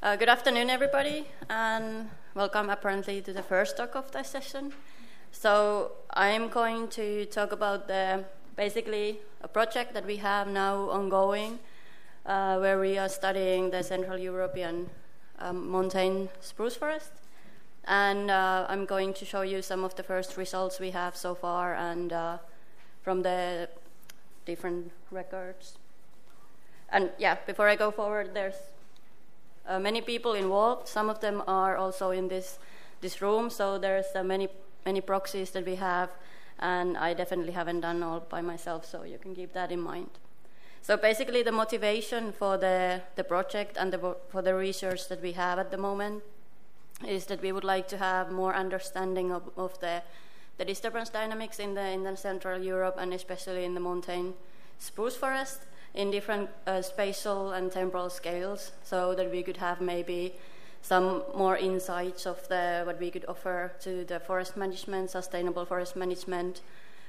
Good afternoon, everybody, and welcome apparently to the first talk of this session. So I'm going to talk about basically a project that we have now ongoing, where we are studying the Central European montane spruce forest. And I'm going to show you some of the first results we have so far and from the different records. And yeah, before I go forward, there's many people involved. Some of them are also in this room, so there's many proxies that we have, and I definitely haven't done all by myself, so you can keep that in mind. So basically the motivation for the project and for the research that we have at the moment is that we would like to have more understanding of the disturbance dynamics in the Central Europe, and especially in the montane spruce forest, in different spatial and temporal scales, so that we could have maybe some more insights of what we could offer to the forest management, sustainable forest management,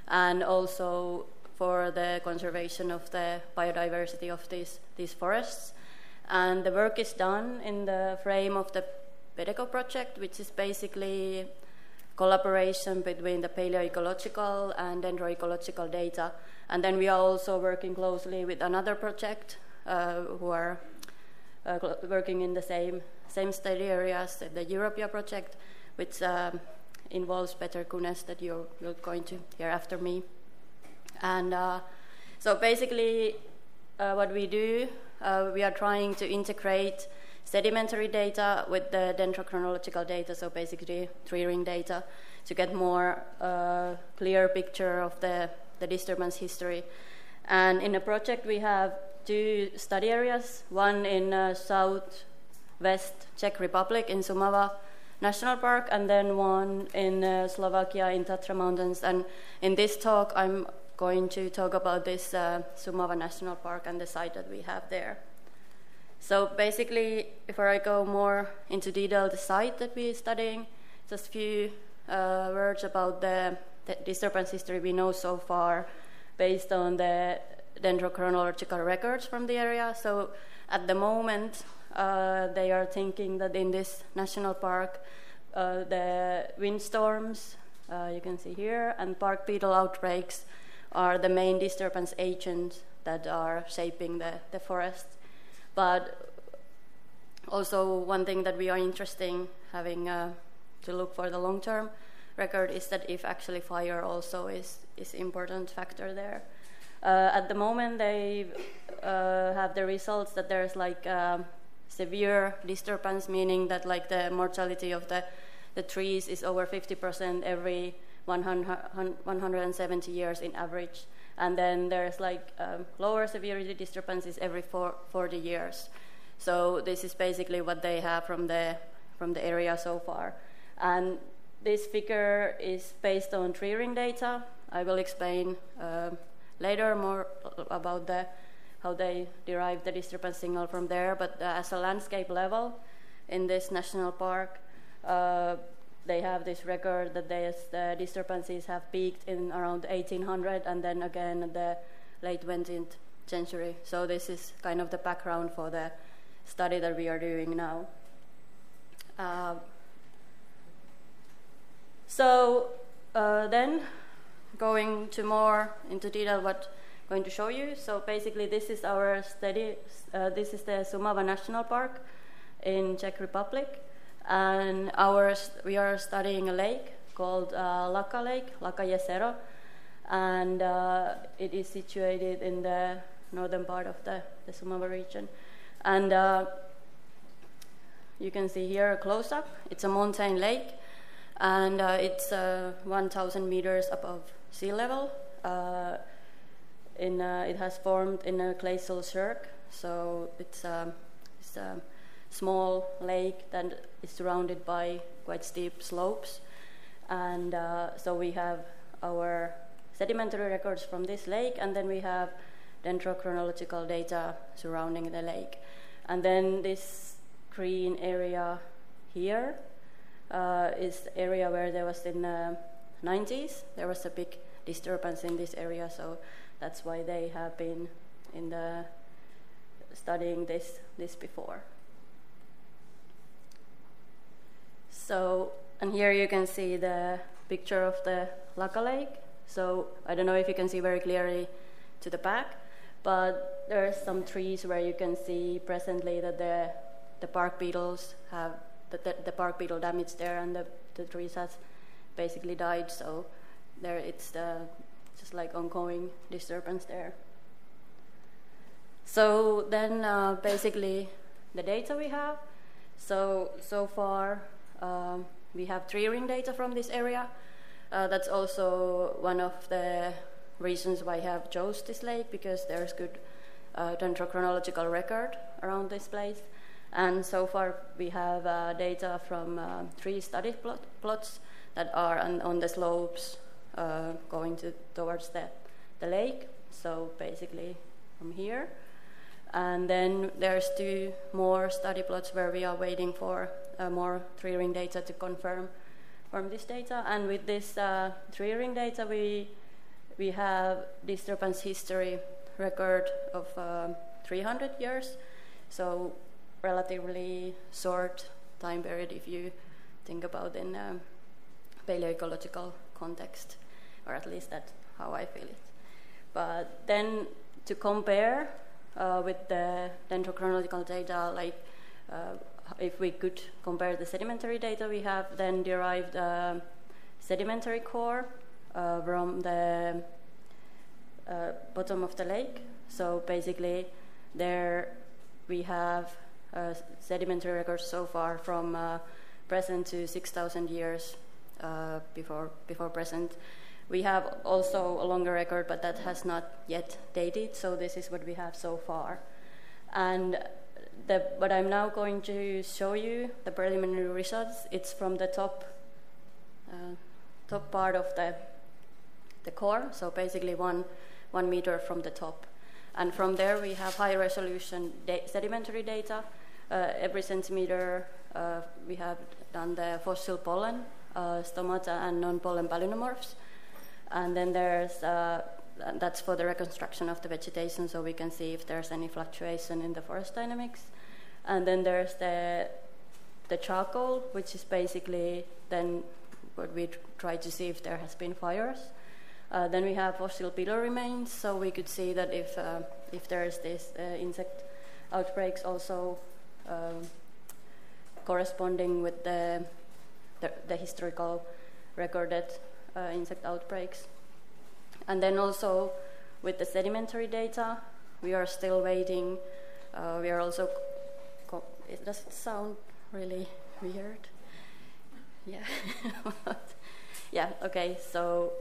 and also for the conservation of the biodiversity of these forests. And the work is done in the frame of the PEDECO project, which is basically collaboration between the paleoecological and dendroecological data. And then we are also working closely with another project who are working in the same study areas, the Europia project, which involves Petr Kunes, that you're going to hear after me. And so basically what we do, we are trying to integrate sedimentary data with the dendrochronological data, so basically tree-ring data, to get more clear picture of the disturbance history. And in the project we have two study areas, one in southwest Czech Republic in Šumava National Park, and then one in Slovakia in Tatra Mountains. And in this talk I'm going to talk about this Šumava National Park and the site that we have there. So basically, before I go more into detail the site that we're studying, just a few words about the disturbance history we know so far based on the dendrochronological records from the area. So at the moment, they are thinking that in this national park, the windstorms, you can see here, and bark beetle outbreaks are the main disturbance agents that are shaping the forest. But also one thing that we are interested in having to look for the long-term record is that if actually fire also is important factor there. At the moment they have the results that there's like severe disturbance, meaning that like the mortality of the trees is over 50% every 170 years in average. And then there's like lower severity disturbances every 40 years. So this is basically what they have from the area so far. And this figure is based on tree ring data. I will explain later more about how they derive the disturbance signal from there. But as a landscape level in this national park, they have this record that the disturbances have peaked in around 1800 and then again at the late 20th century. So this is kind of the background for the study that we are doing now. Then going to more into detail what I'm going to show you. So basically this is our study. This is the Šumava National Park in Czech Republic. And we are studying a lake called Laka Lake, Laka Jezero, and it is situated in the northern part of the Šumava region. And you can see here a close-up. It's a mountain lake, and it's 1,000 meters above sea level. It has formed in a glacial cirque, so it's a small lake that is surrounded by quite steep slopes. And so we have our sedimentary records from this lake, and then we have dendrochronological data surrounding the lake. And then this green area here is the area where there was in the 90s, there was a big disturbance in this area, so that's why they have been studying this before. So, and here you can see the picture of the Laka Lake. So I don't know if you can see very clearly to the back, but there are some trees where you can see presently that the bark beetles have the bark beetle damage there, and the trees has basically died. So there it's just like ongoing disturbance there. So then basically the data we have. So far we have tree ring data from this area. That's also one of the reasons why I have chose this lake, because there's good dendrochronological record around this place. And so far we have data from 3 study plots that are on the slopes going towards the lake. So basically from here. And then there's 2 more study plots where we are waiting for more tree ring data to confirm from this data. And with this tree ring data, we have disturbance history record of 300 years. So relatively short time period if you think about in paleoecological context, or at least that's how I feel it. But then to compare with the dendrochronological data, like if we could compare the sedimentary data, we have then derived sedimentary core from the bottom of the lake. So basically there we have sedimentary records so far from present to 6,000 years before present. We have also a longer record, but that has not yet dated, so this is what we have so far. And what I'm now going to show you, the preliminary results, it's from the top part of the core, so basically 1 meter from the top. And from there we have high resolution sedimentary data. Every centimeter we have done the fossil pollen, stomata and non-pollen palynomorphs. And then there's, that's for the reconstruction of the vegetation, so we can see if there's any fluctuation in the forest dynamics. And then there's the charcoal, which is basically then what we try to see if there has been fires. Then we have fossil beetle remains, so we could see that if there is this insect outbreaks also corresponding with the historical recorded insect outbreaks. And then also with the sedimentary data, we are still waiting. We are also, does it sound really weird? Yeah. Yeah, okay, so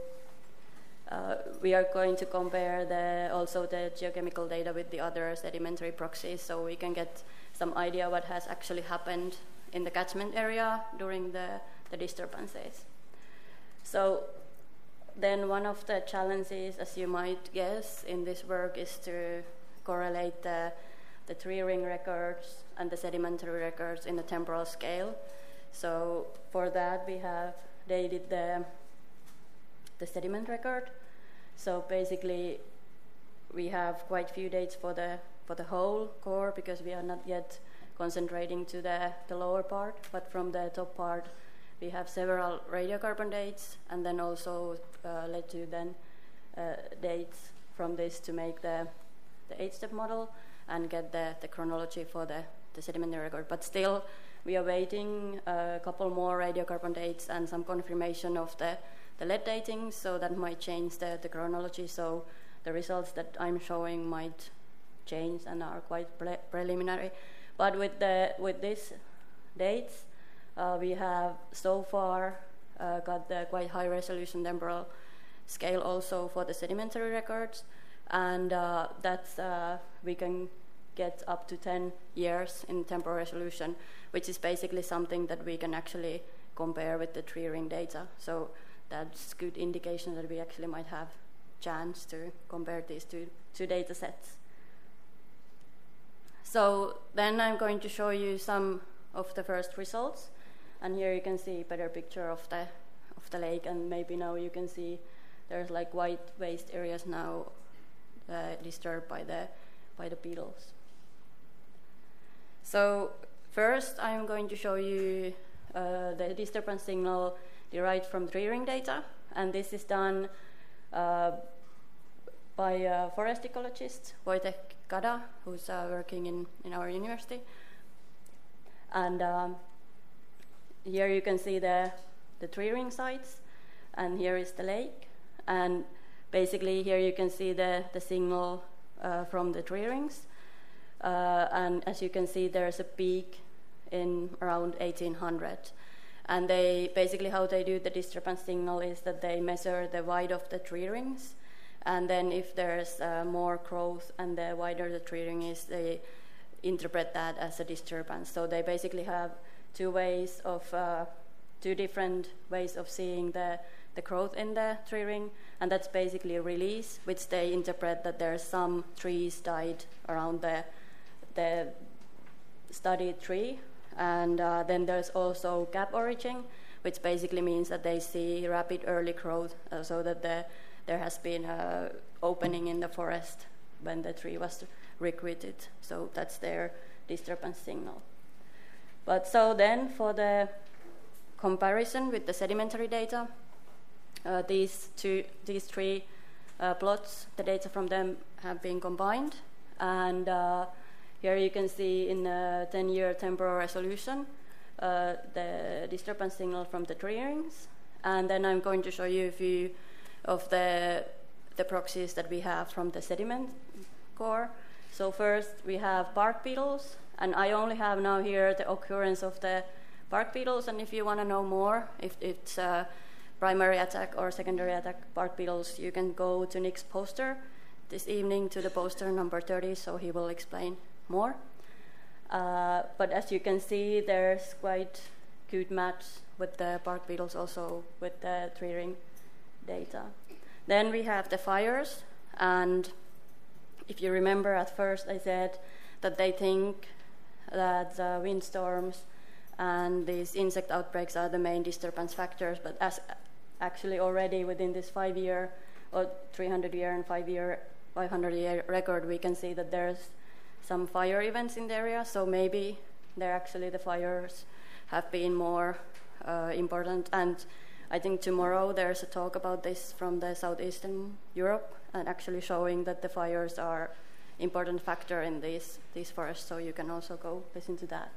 we are going to compare also the geochemical data with the other sedimentary proxies, so we can get some idea what has actually happened in the catchment area during the disturbances. So then one of the challenges, as you might guess, in this work is to correlate the tree ring records and the sedimentary records in a temporal scale. So for that we have dated the sediment record. So basically we have quite few dates for the whole core, because we are not yet concentrating to the lower part, but from the top part we have several radiocarbon dates, and then also led to then dates from this to make the 8-step model and get the chronology for the sedimentary record. But still we are waiting a couple more radiocarbon dates and some confirmation of the lead dating, so that might change the chronology. So the results that I'm showing might change and are quite preliminary. But with these dates, we have so far got the quite high resolution temporal scale also for the sedimentary records, and that's we can get up to 10 years in temporal resolution, which is basically something that we can actually compare with the tree ring data. So that's good indication that we actually might have chance to compare these two data sets. So then I'm going to show you some of the first results, and here you can see a better picture of the lake, and maybe now you can see there's like white waste areas now disturbed by the beetles. So first I'm going to show you the disturbance signal derived from tree ring data, and this is done by a forest ecologist, Wojtek Kada, who's working in our university. And here you can see the tree ring sites, and here is the lake. And basically here you can see the signal from the tree rings. And as you can see, there's a peak in around 1800. And they basically how they do the disturbance signal is that they measure the width of the tree rings, and then if there's more growth and the wider the tree ring is, they interpret that as a disturbance. So they basically have two different ways of seeing the growth in the tree ring, and that's basically a release, which they interpret that there's some trees died around the studied tree. And then there's also gap origin, which basically means that they see rapid early growth, so that there has been an opening in the forest when the tree was recruited. So that's their disturbance signal. But so then for the comparison with the sedimentary data, these three plots, the data from them have been combined, and here you can see in a 10-year temporal resolution the disturbance signal from the tree rings. And then I'm going to show you a few of the proxies that we have from the sediment core. So first we have bark beetles, and I only have now here the occurrence of the bark beetles, and if you want to know more, if it's primary attack or secondary attack bark beetles, you can go to Nick's poster this evening, to the poster number 30, so he will explain more. But as you can see, there's quite good match with the bark beetles, also with the tree ring data. Then we have the fires, and if you remember at first I said that they think that windstorms and these insect outbreaks are the main disturbance factors, but as actually already within this 5-year or 300-year and 500-year record, we can see that there's some fire events in the area, so maybe the fires have been more important. And I think tomorrow there's a talk about this from the southeastern Europe, and actually showing that the fires are important factor in these forests, so you can also go listen to that.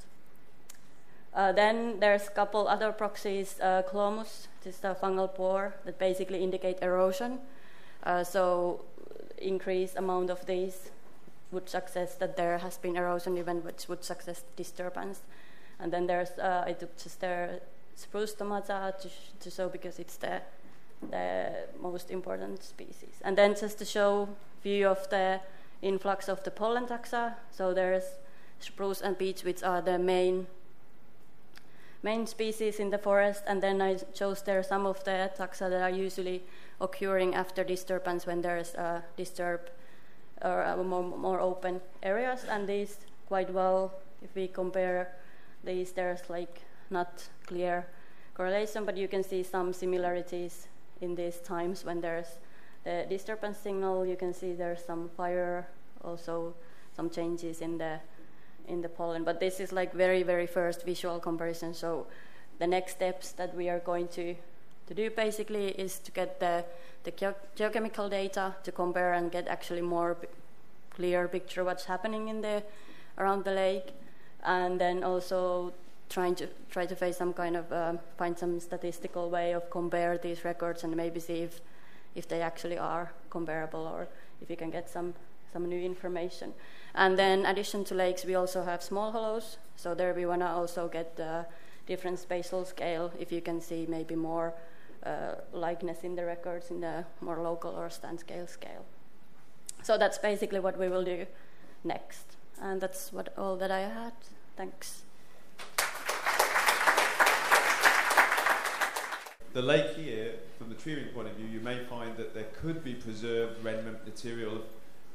Then there's a couple other proxies, Clomus, this is a fungal pore that basically indicate erosion, so increased amount of these would suggest that there has been erosion event, which would suggest disturbance. And then there's, I took just their spruce stomata to show, because it's the most important species. And then just to show view of the influx of the pollen taxa. So there's spruce and beech, which are the main species in the forest. And then I chose there some of the taxa that are usually occurring after disturbance, when there's a disturbed or more open areas. And these quite well, if we compare these, there's like not clear correlation, but you can see some similarities in these times when there's the disturbance signal. You can see there's some fire, also some changes in the pollen. But this is like very, very first visual comparison. So the next steps that we are going to do basically is to get the geochemical data to compare and get actually more clear picture what's happening in around the lake, and then also try to face some kind of find some statistical way of compare these records and maybe see if they actually are comparable, or if you can get some new information. And then addition to lakes, we also have small hollows, so there we want to also get different spatial scale, if you can see maybe more likeness in the records in the more local or stand scale. So that's basically what we will do next, and that's all that I had. Thanks. The lake here, from the tree ring point of view, you may find that there could be preserved remnant material of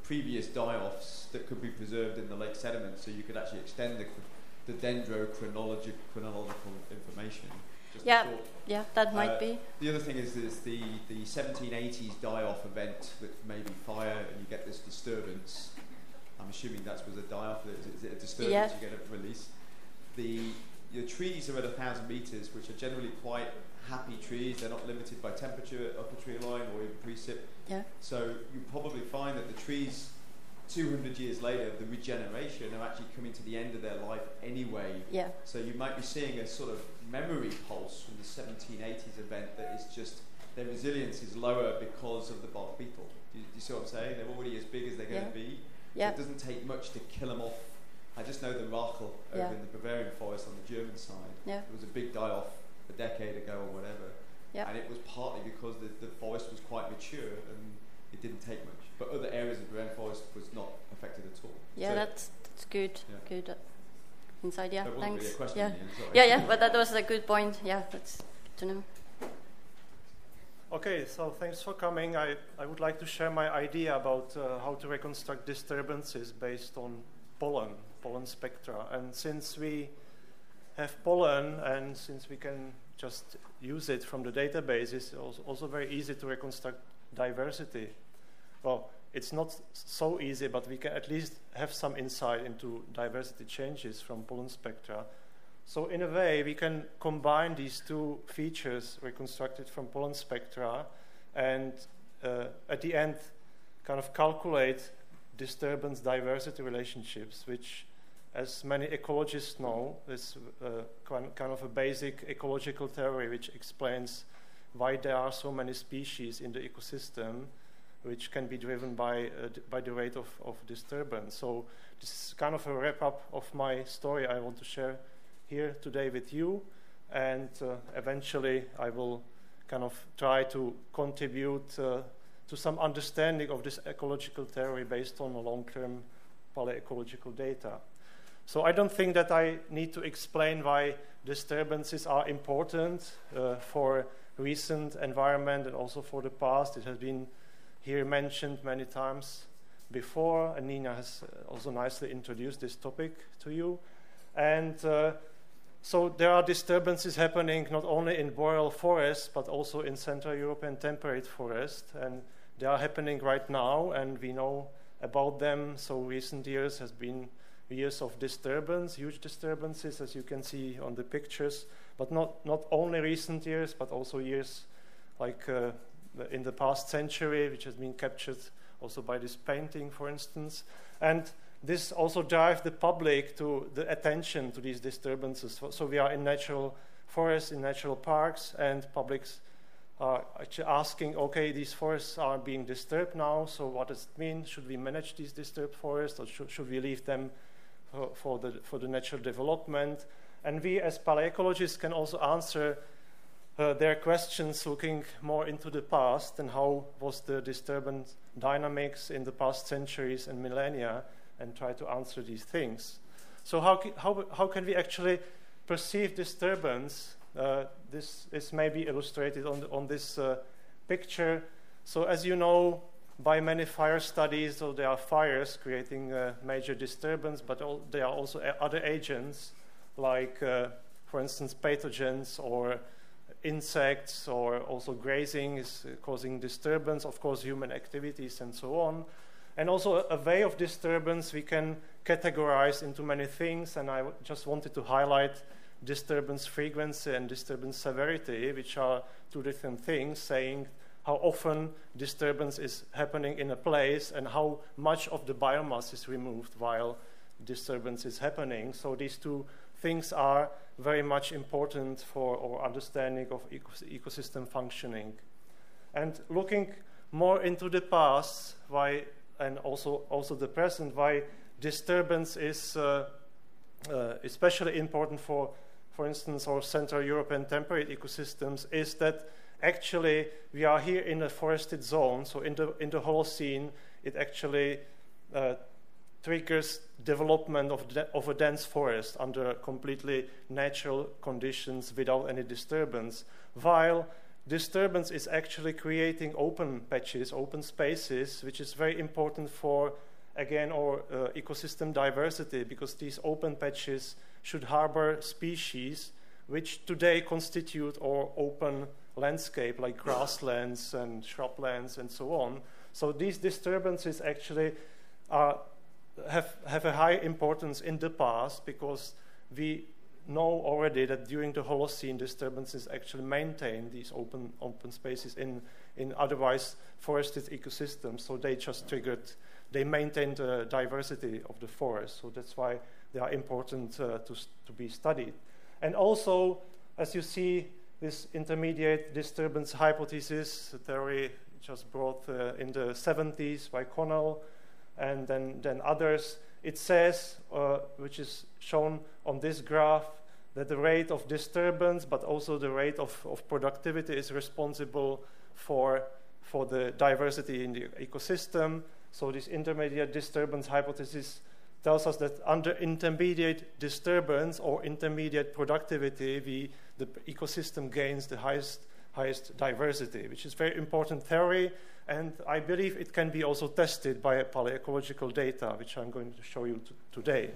previous die-offs that could be preserved in the lake sediment, so you could actually extend the dendrochronological information. Yeah, that might be. The other thing is the 1780s die-off event that may be fire, and you get this disturbance. I'm assuming that was a die-off. Is it a disturbance? Yeah. You get a release. your trees are at 1,000 meters, which are generally quite happy trees. They're not limited by temperature up a tree line or even precip. Yeah. So you probably find that the trees 200 years later, the regeneration are actually coming to the end of their life anyway. Yeah. So you might be seeing a sort of memory pulse from the 1780s event that is just, their resilience is lower because of the bark beetle. Do you see what I'm saying? They're already as big as they're going to be. Yeah. So it doesn't take much to kill them off. I just know the Rachel over in the Bavarian forest on the German side. Yeah. It was a big die-off a decade ago or whatever. Yeah. And it was partly because the forest was quite mature and it didn't take much. But other areas of the Bavarian forest was not affected at all. Yeah, so that's good. Yeah. Good insight. Yeah, that wasn't thanks. Really a question Yeah. in the end, sorry. Yeah, but that was a good point. Yeah, that's good to know. Okay, so thanks for coming. I would like to share my idea about how to reconstruct disturbances based on pollen spectra. And since we have pollen and since we can just use it from the database, it's also very easy to reconstruct diversity. Well, it's not so easy, but we can at least have some insight into diversity changes from pollen spectra. So in a way, we can combine these two features reconstructed from pollen spectra and at the end kind of calculate disturbance diversity relationships, which, as many ecologists know, is kind of a basic ecological theory which explains why there are so many species in the ecosystem, which can be driven by the rate of disturbance. So this is kind of a wrap-up of my story I want to share here today with you, and eventually I will kind of try to contribute to some understanding of this ecological theory based on long-term paleoecological data. So I don't think that I need to explain why disturbances are important for recent environment and also for the past. It has been here mentioned many times before, and Niina has also nicely introduced this topic to you. And so there are disturbances happening not only in boreal forests, but also in Central European temperate forest. And they are happening right now, and we know about them. So recent years has been years of disturbance, huge disturbances, as you can see on the pictures. But not only recent years, but also years like in the past century, which has been captured also by this painting, for instance. And this also drives the public to the attention to these disturbances. So we are in natural forests, in natural parks, and publics are actually asking, okay, these forests are being disturbed now, so what does it mean? Should we manage these disturbed forests, or should we leave them for the natural development? And we as paleoecologists can also answer their questions looking more into the past and how was the disturbance dynamics in the past centuries and millennia, and try to answer these things. So how can we actually perceive disturbance? This is maybe illustrated on this picture. So as you know, by many fire studies, so there are fires creating major disturbance, but there are also other agents like, for instance, pathogens or insects, or also grazing is causing disturbance, of course, human activities and so on. And also a way of disturbance we can categorize into many things, and I just wanted to highlight disturbance frequency and disturbance severity, which are two different things, saying how often disturbance is happening in a place and how much of the biomass is removed while disturbance is happening. So these two things are very much important for our understanding of ecosystem functioning. And looking more into the past, why, and also the present, why disturbance is especially important for instance, our Central European temperate ecosystems, is that actually we are here in a forested zone. So in the Holocene, it actually triggers development of a dense forest under completely natural conditions without any disturbance, while disturbance is actually creating open patches, open spaces, which is very important for, again, our ecosystem diversity, because these open patches should harbor species which today constitute our open landscape, like grasslands and shrublands and so on. So these disturbances actually have a high importance in the past, because we know already that during the Holocene, disturbances actually maintain these open spaces in otherwise forested ecosystems. So they maintain the diversity of the forest. So that's why they are important to be studied. And also, as you see, this intermediate disturbance hypothesis, a theory just brought in the 70s by Connell, and then others. It says, which is shown on this graph, that the rate of disturbance, but also the rate of productivity is responsible for the diversity in the ecosystem. So this intermediate disturbance hypothesis tells us that under intermediate disturbance or intermediate productivity, the ecosystem gains the highest diversity, which is very important theory, and I believe it can be also tested by paleoecological data, which I'm going to show you today.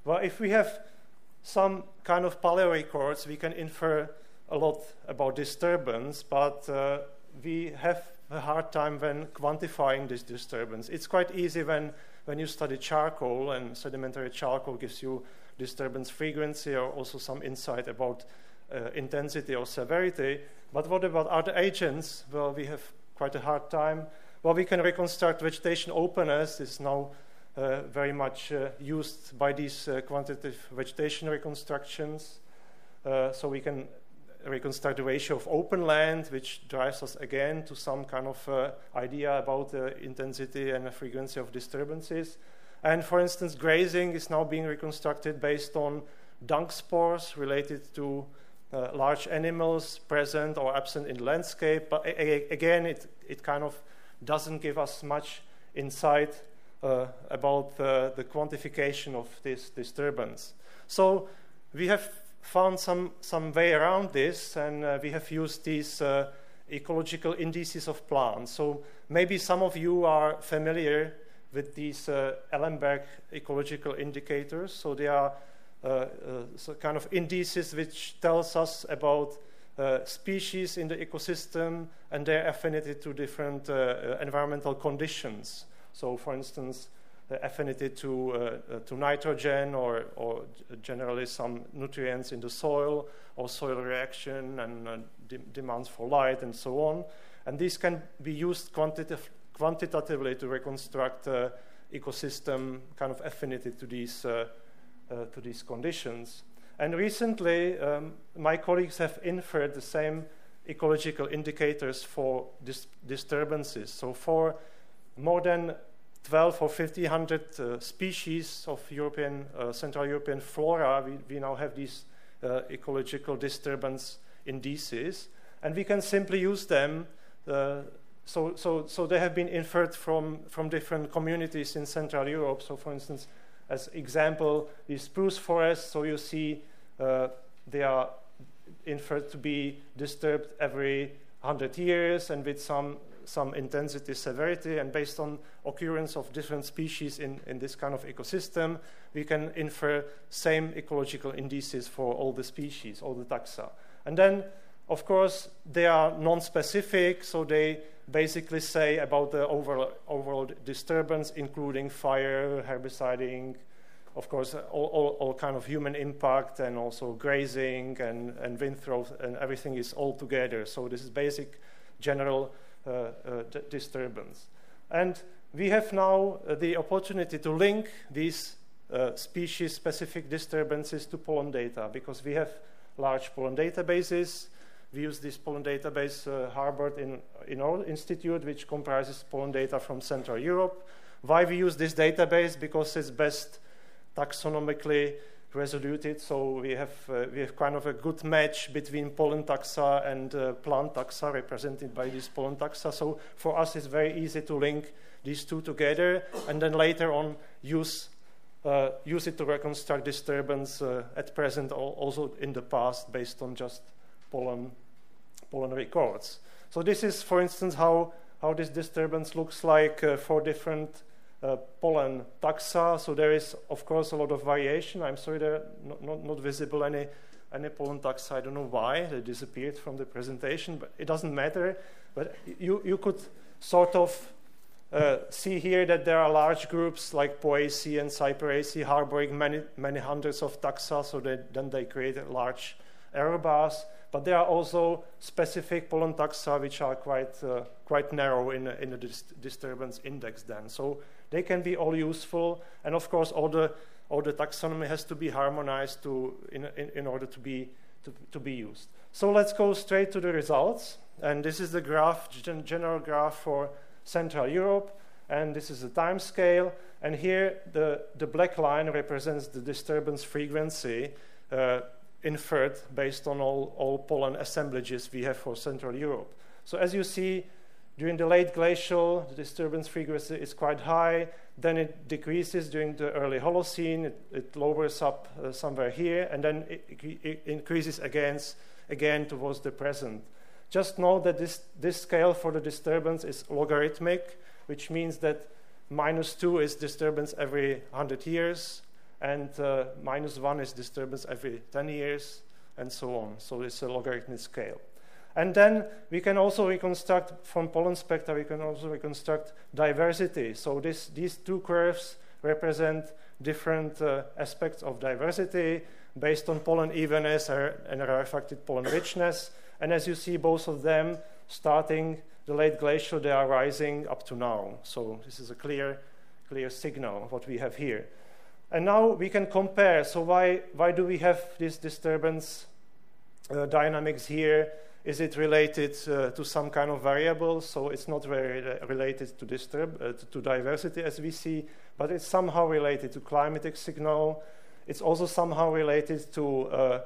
Well, if we have some kind of paleo records, we can infer a lot about disturbance, but we have a hard time when quantifying this disturbance. It's quite easy when you study charcoal, and sedimentary charcoal gives you disturbance frequency or also some insight about intensity or severity. But what about other agents? Well, we have quite a hard time. Well, we can reconstruct vegetation openness. It's now very much used by these quantitative vegetation reconstructions. So we can reconstruct the ratio of open land, which drives us again to some kind of idea about the intensity and the frequency of disturbances. And for instance, grazing is now being reconstructed based on dung spores related to large animals present or absent in the landscape. But again, it kind of doesn't give us much insight about the quantification of this disturbance. So we have found some way around this, and we have used these ecological indices of plants. So maybe some of you are familiar with these Ellenberg ecological indicators. So they are so kind of indices which tells us about species in the ecosystem and their affinity to different environmental conditions. So, for instance, the affinity to nitrogen or generally some nutrients in the soil or soil reaction and demands for light and so on. And these can be used quantitatively to reconstruct ecosystem kind of affinity to these conditions. And recently, my colleagues have inferred the same ecological indicators for disturbances. So for more than 12 or 1,500 species of European, Central European flora, we now have these ecological disturbance indices, and we can simply use them. So they have been inferred from different communities in Central Europe. So, for instance, as example, the spruce forests. So you see they are inferred to be disturbed every 100 years and with some intensity, severity, and based on occurrence of different species in this kind of ecosystem, we can infer same ecological indices for all the species, all the taxa. And then, of course, they are non-specific, so they basically say about the overall disturbance, including fire, herbiciding, of course, all kind of human impact, and also grazing and wind throws, and everything is all together. So this is basic general disturbance. And we have now the opportunity to link these species-specific disturbances to pollen data, because we have large pollen databases. We use this pollen database harbored in our institute, which comprises pollen data from Central Europe. Why we use this database? Because it's best taxonomically resoluted, so we have kind of a good match between pollen taxa and plant taxa represented by these pollen taxa. So for us, it's very easy to link these two together, and then later on use it to reconstruct disturbance at present, also in the past, based on just pollen records. So this is, for instance, how this disturbance looks like for different pollen taxa. So there is, of course, a lot of variation. I'm sorry, they're not visible any pollen taxa. I don't know why they disappeared from the presentation, but it doesn't matter. But you could sort of see here that there are large groups like Poaceae and Cyperaceae harboring many hundreds of taxa, so then they create a large error bars. But there are also specific pollen taxa which are quite narrow in the disturbance index then. So they can be all useful, and of course all the taxonomy has to be harmonized in order to be used. So let's go straight to the results, and this is the graph, general graph for Central Europe, and this is the time scale, and here the black line represents the disturbance frequency inferred based on all pollen assemblages we have for Central Europe. So as you see, during the late glacial, the disturbance frequency is quite high, then it decreases during the early Holocene, it lowers up somewhere here, and then it increases again towards the present. Just know that this scale for the disturbance is logarithmic, which means that -2 is disturbance every 100 years, and -1 is disturbance every 10 years, and so on. So it's a logarithmic scale. And then we can also reconstruct, from pollen spectra, we can also reconstruct diversity. So these two curves represent different aspects of diversity based on pollen evenness and rarefied pollen richness. And as you see, both of them, starting the late glacial, they are rising up to now. So this is a clear signal of what we have here. And now we can compare. So why do we have this disturbance dynamics here? Is it related to some kind of variable? So it's not very related to diversity as we see, but it's somehow related to climatic signal. It's also somehow related to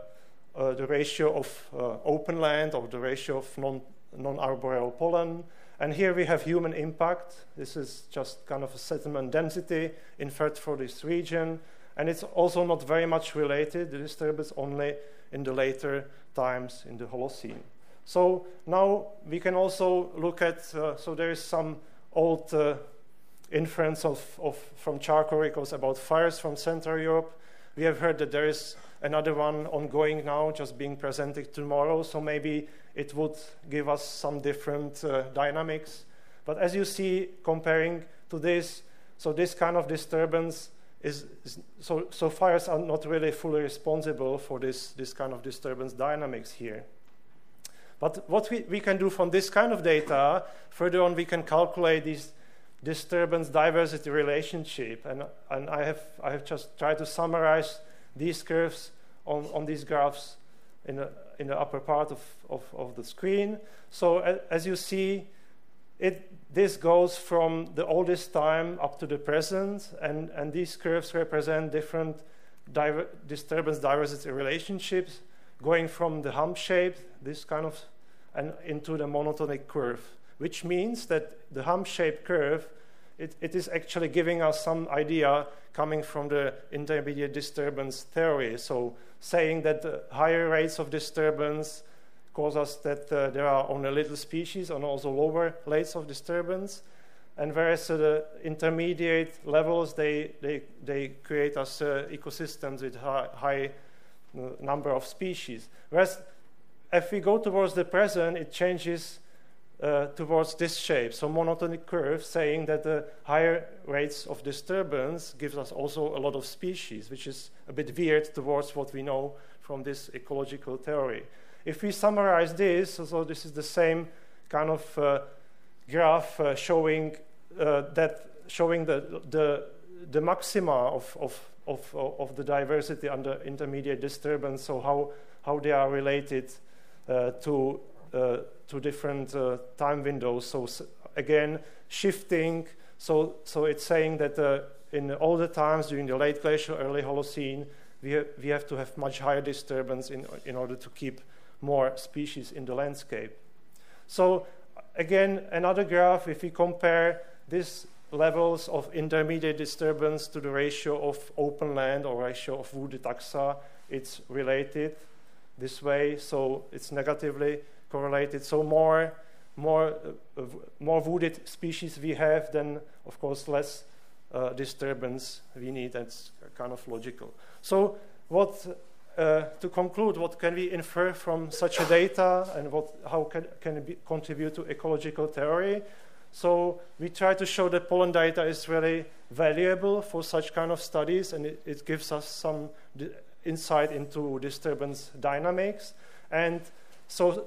the ratio of open land or the ratio of non-arboreal pollen. And here we have human impact. This is just kind of a settlement density inferred for this region. And it's also not very much related, the disturbance only in the later times in the Holocene. So now we can also look at, so there is some old inference from charcoal records about fires from Central Europe. We have heard that there is another one ongoing now, just being presented tomorrow, so maybe it would give us some different dynamics. But as you see, comparing to this, so this kind of disturbance so fires are not really fully responsible for this kind of disturbance dynamics here. But what we can do from this kind of data, further on we can calculate this disturbance diversity relationship, and I have just tried to summarize these curves on these graphs in the upper part of the screen. So as you see, this goes from the oldest time up to the present, and these curves represent different disturbance diversity relationships, going from the hump shape, this kind of, and into the monotonic curve, which means that the hump-shaped curve, it is actually giving us some idea coming from the intermediate disturbance theory. So saying that the higher rates of disturbance cause us that there are only little species and also lower rates of disturbance, and whereas the intermediate levels, they create us ecosystems with high number of species. Whereas if we go towards the present, it changes towards this shape, so monotonic curve, saying that the higher rates of disturbance gives us also a lot of species, which is a bit weird towards what we know from this ecological theory. If we summarize this, so this is the same kind of graph showing the maxima of the diversity under intermediate disturbance, so how they are related to different time windows. So again, shifting. So it's saying that in all the times during the late glacial, early Holocene, we have to have much higher disturbance in order to keep more species in the landscape. So again, another graph, if we compare these levels of intermediate disturbance to the ratio of open land or ratio of wooded taxa, it's related this way, so it's negatively correlated. So more wooded species we have, then of course less disturbance we need. That's kind of logical. So to conclude, what can we infer from such a data, and how can it contribute to ecological theory? So we try to show that pollen data is really valuable for such kind of studies, and it gives us some insight into disturbance dynamics. And so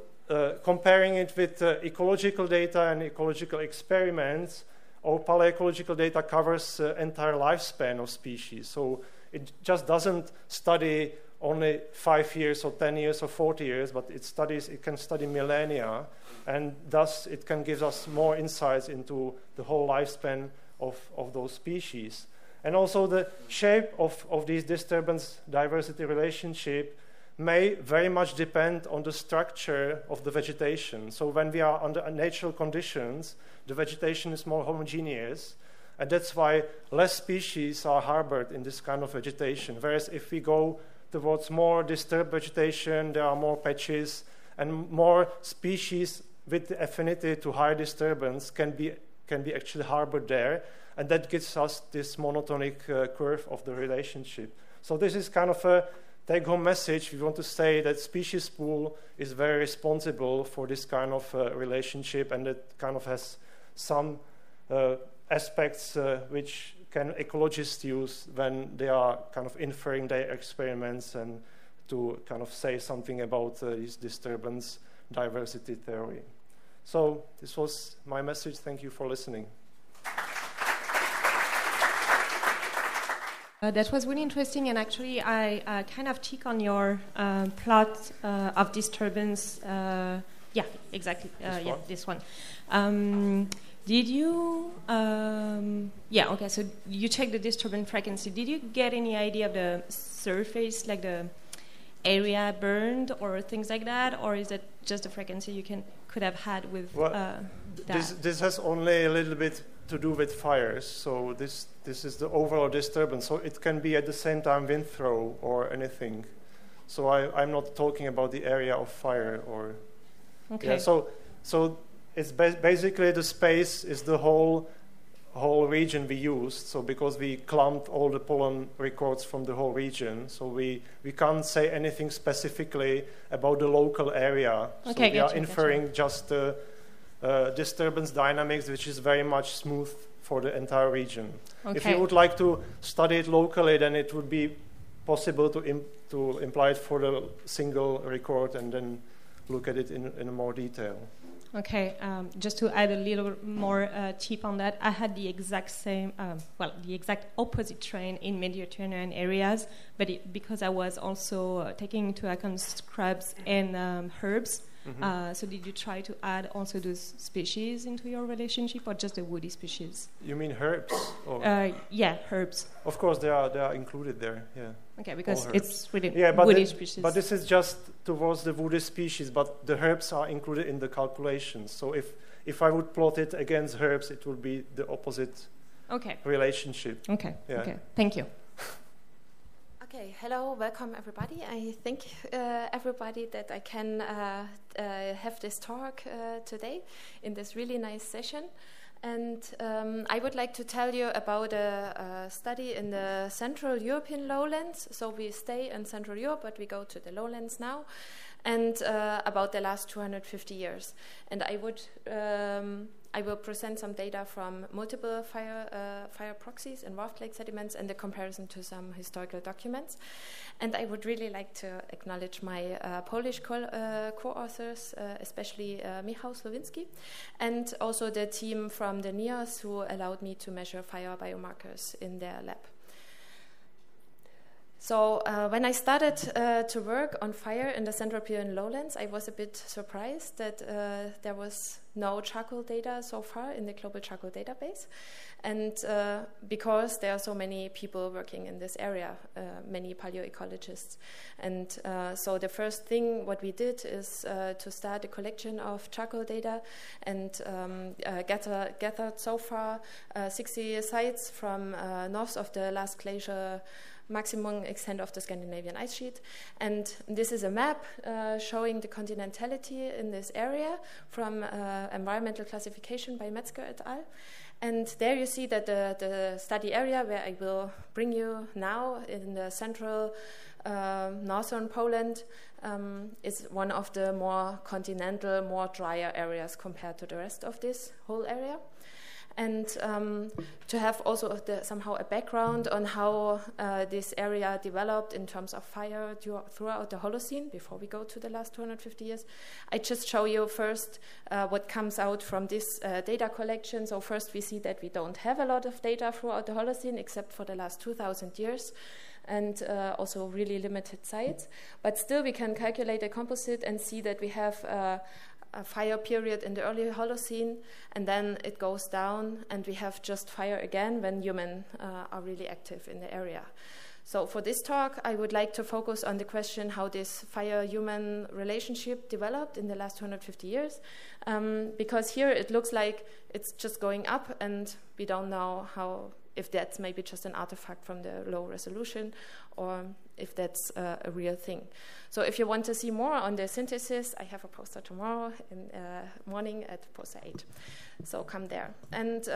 comparing it with ecological data and ecological experiments, our paleoecological data covers the entire lifespan of species. So it just doesn't study only 5 years or 10 years or 40 years, but it can study millennia, and thus it can give us more insights into the whole lifespan of those species. And also the shape of these disturbance diversity relationship may very much depend on the structure of the vegetation. So when we are under natural conditions, the vegetation is more homogeneous, and that's why less species are harbored in this kind of vegetation. Whereas if we go towards more disturbed vegetation, there are more patches, and more species with the affinity to high disturbance can be actually harbored there, and that gives us this monotonic curve of the relationship. So this is kind of a take-home message. We want to say that species pool is very responsible for this kind of relationship, and it kind of has some aspects which can ecologists use when they are kind of inferring their experiments and to kind of say something about this disturbance diversity theory. So this was my message. Thank you for listening. That was really interesting, and actually I kind of tick on your plot of disturbance. Yeah, exactly. This one. Did you, yeah, okay, so you checked the disturbance frequency. Did you get any idea of the surface, like the area burned or things like that, or is it just the frequency you could have had with that? This has only a little bit to do with fires, so this is the overall disturbance, so it can be at the same time wind throw or anything. So I'm not talking about the area of fire or... Okay. Yeah, so it's basically the space is the whole region we used. So because we clumped all the pollen records from the whole region, so we can't say anything specifically about the local area. Okay, so we are inferring just the disturbance dynamics, which is very much smooth for the entire region. Okay. If you would like to study it locally, then it would be possible to imply it for the single record and then look at it in more detail. Okay, just to add a little more tip on that, I had the exact same, the exact opposite trend in Mediterranean areas, but because I was also taking into account scrubs and herbs. Mm-hmm. So did you try to add also those species into your relationship, or just the woody species? You mean herbs? Yeah, herbs. Of course, they are included there. Yeah. Okay, because it's really woody species. But this is just towards the woody species. But the herbs are included in the calculations. So if I would plot it against herbs, it would be the opposite relationship. Okay. Yeah. Okay. Thank you. Okay, hello, welcome everybody. I thank everybody that I can have this talk today in this really nice session. And I would like to tell you about a study in the Central European lowlands. So we stay in Central Europe, but we go to the lowlands now. And about the last 250 years. And I will present some data from multiple fire proxies in raft lake sediments and the comparison to some historical documents. And I would really like to acknowledge my Polish co-authors, especially Michał Slowinski, and also the team from the NIOS who allowed me to measure fire biomarkers in their lab. So when I started to work on fire in the Central European lowlands, I was a bit surprised that there was no charcoal data so far in the global charcoal database. And because there are so many people working in this area, many paleoecologists. And so the first thing what we did is to start a collection of charcoal data and gathered so far 60 sites from north of the last glacier maximum extent of the Scandinavian ice sheet. And this is a map showing the continentality in this area from environmental classification by Metzger et al. And there you see that the study area where I will bring you now in the central northern Poland is one of the more continental, more drier areas compared to the rest of this whole area. And to have also somehow a background on how this area developed in terms of fire throughout the Holocene, before we go to the last 250 years, I just show you first what comes out from this data collection. So first we see that we don't have a lot of data throughout the Holocene, except for the last 2,000 years, and also really limited sites. But still we can calculate a composite and see that we have a fire period in the early Holocene, and then it goes down, and we have just fire again when humans are really active in the area. So for this talk, I would like to focus on the question how this fire-human relationship developed in the last 250 years, because here it looks like it's just going up, and we don't know if that's maybe just an artifact from the low resolution, or if that's a real thing. So if you want to see more on the synthesis, I have a poster tomorrow in morning at poster 8. So come there. And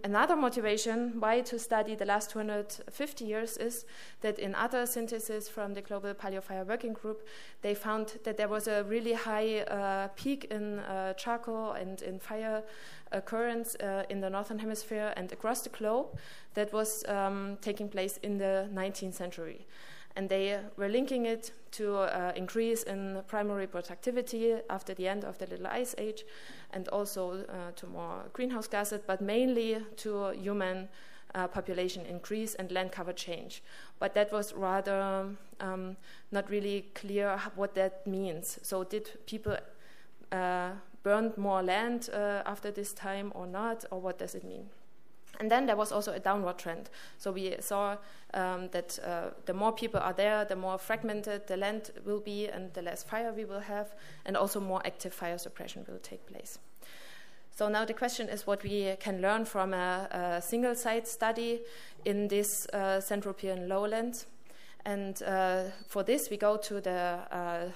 another motivation why to study the last 250 years is that in other syntheses from the Global Paleofire Working Group, they found that there was a really high peak in charcoal and in fire occurrence in the Northern Hemisphere and across the globe that was taking place in the 19th century. And they were linking it to increase in primary productivity after the end of the Little Ice Age, and also to more greenhouse gases, but mainly to human population increase and land cover change. But that was rather not really clear what that means. So did people burn more land after this time or not, or what does it mean? And then there was also a downward trend. So we saw that the more people are there, the more fragmented the land will be and the less fire we will have, and also more active fire suppression will take place. So now the question is what we can learn from a single site study in this Central European lowlands. And for this we go to the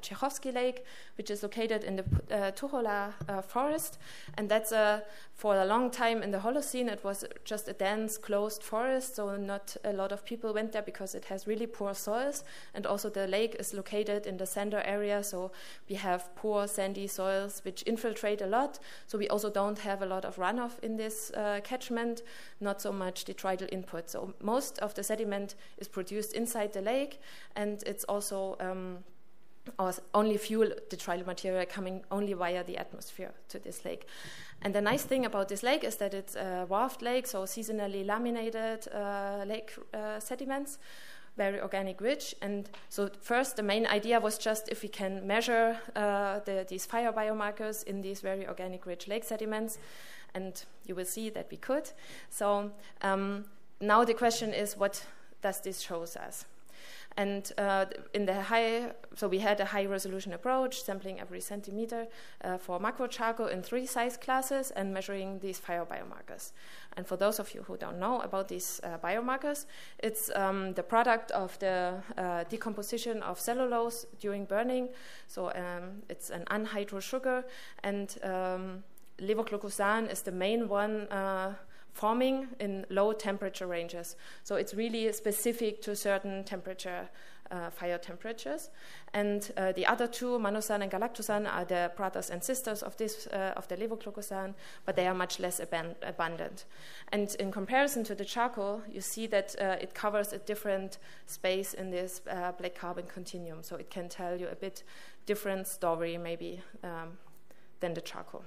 Chekhovsky Lake, which is located in the Tuchola forest, and that's for a long time in the Holocene it was just a dense closed forest, so not a lot of people went there because it has really poor soils, and also the lake is located in the center area, so we have poor sandy soils which infiltrate a lot, so we also don't have a lot of runoff in this catchment, not so much detrital input. So most of the sediment is produced inside the lake, and it's also or only fuel detrital material coming only via the atmosphere to this lake. And the nice thing about this lake is that it's a warped lake, so seasonally laminated lake sediments, very organic rich. And so first the main idea was just if we can measure these fire biomarkers in these very organic rich lake sediments, and you will see that we could. So now the question is, what does this show us? And so we had a high resolution approach, sampling every centimeter for macro charcoal in 3 size classes and measuring these fire biomarkers. And for those of you who don't know about these biomarkers, it's the product of the decomposition of cellulose during burning. So it's an anhydrous sugar, and levoglucosan is the main one forming in low temperature ranges. So it's really specific to certain temperature, fire temperatures. And the other two, manosan and galactosan, are the brothers and sisters of this of the levoglucosan, but they are much less abundant. And in comparison to the charcoal, you see that it covers a different space in this black carbon continuum. So it can tell you a bit different story maybe than the charcoal.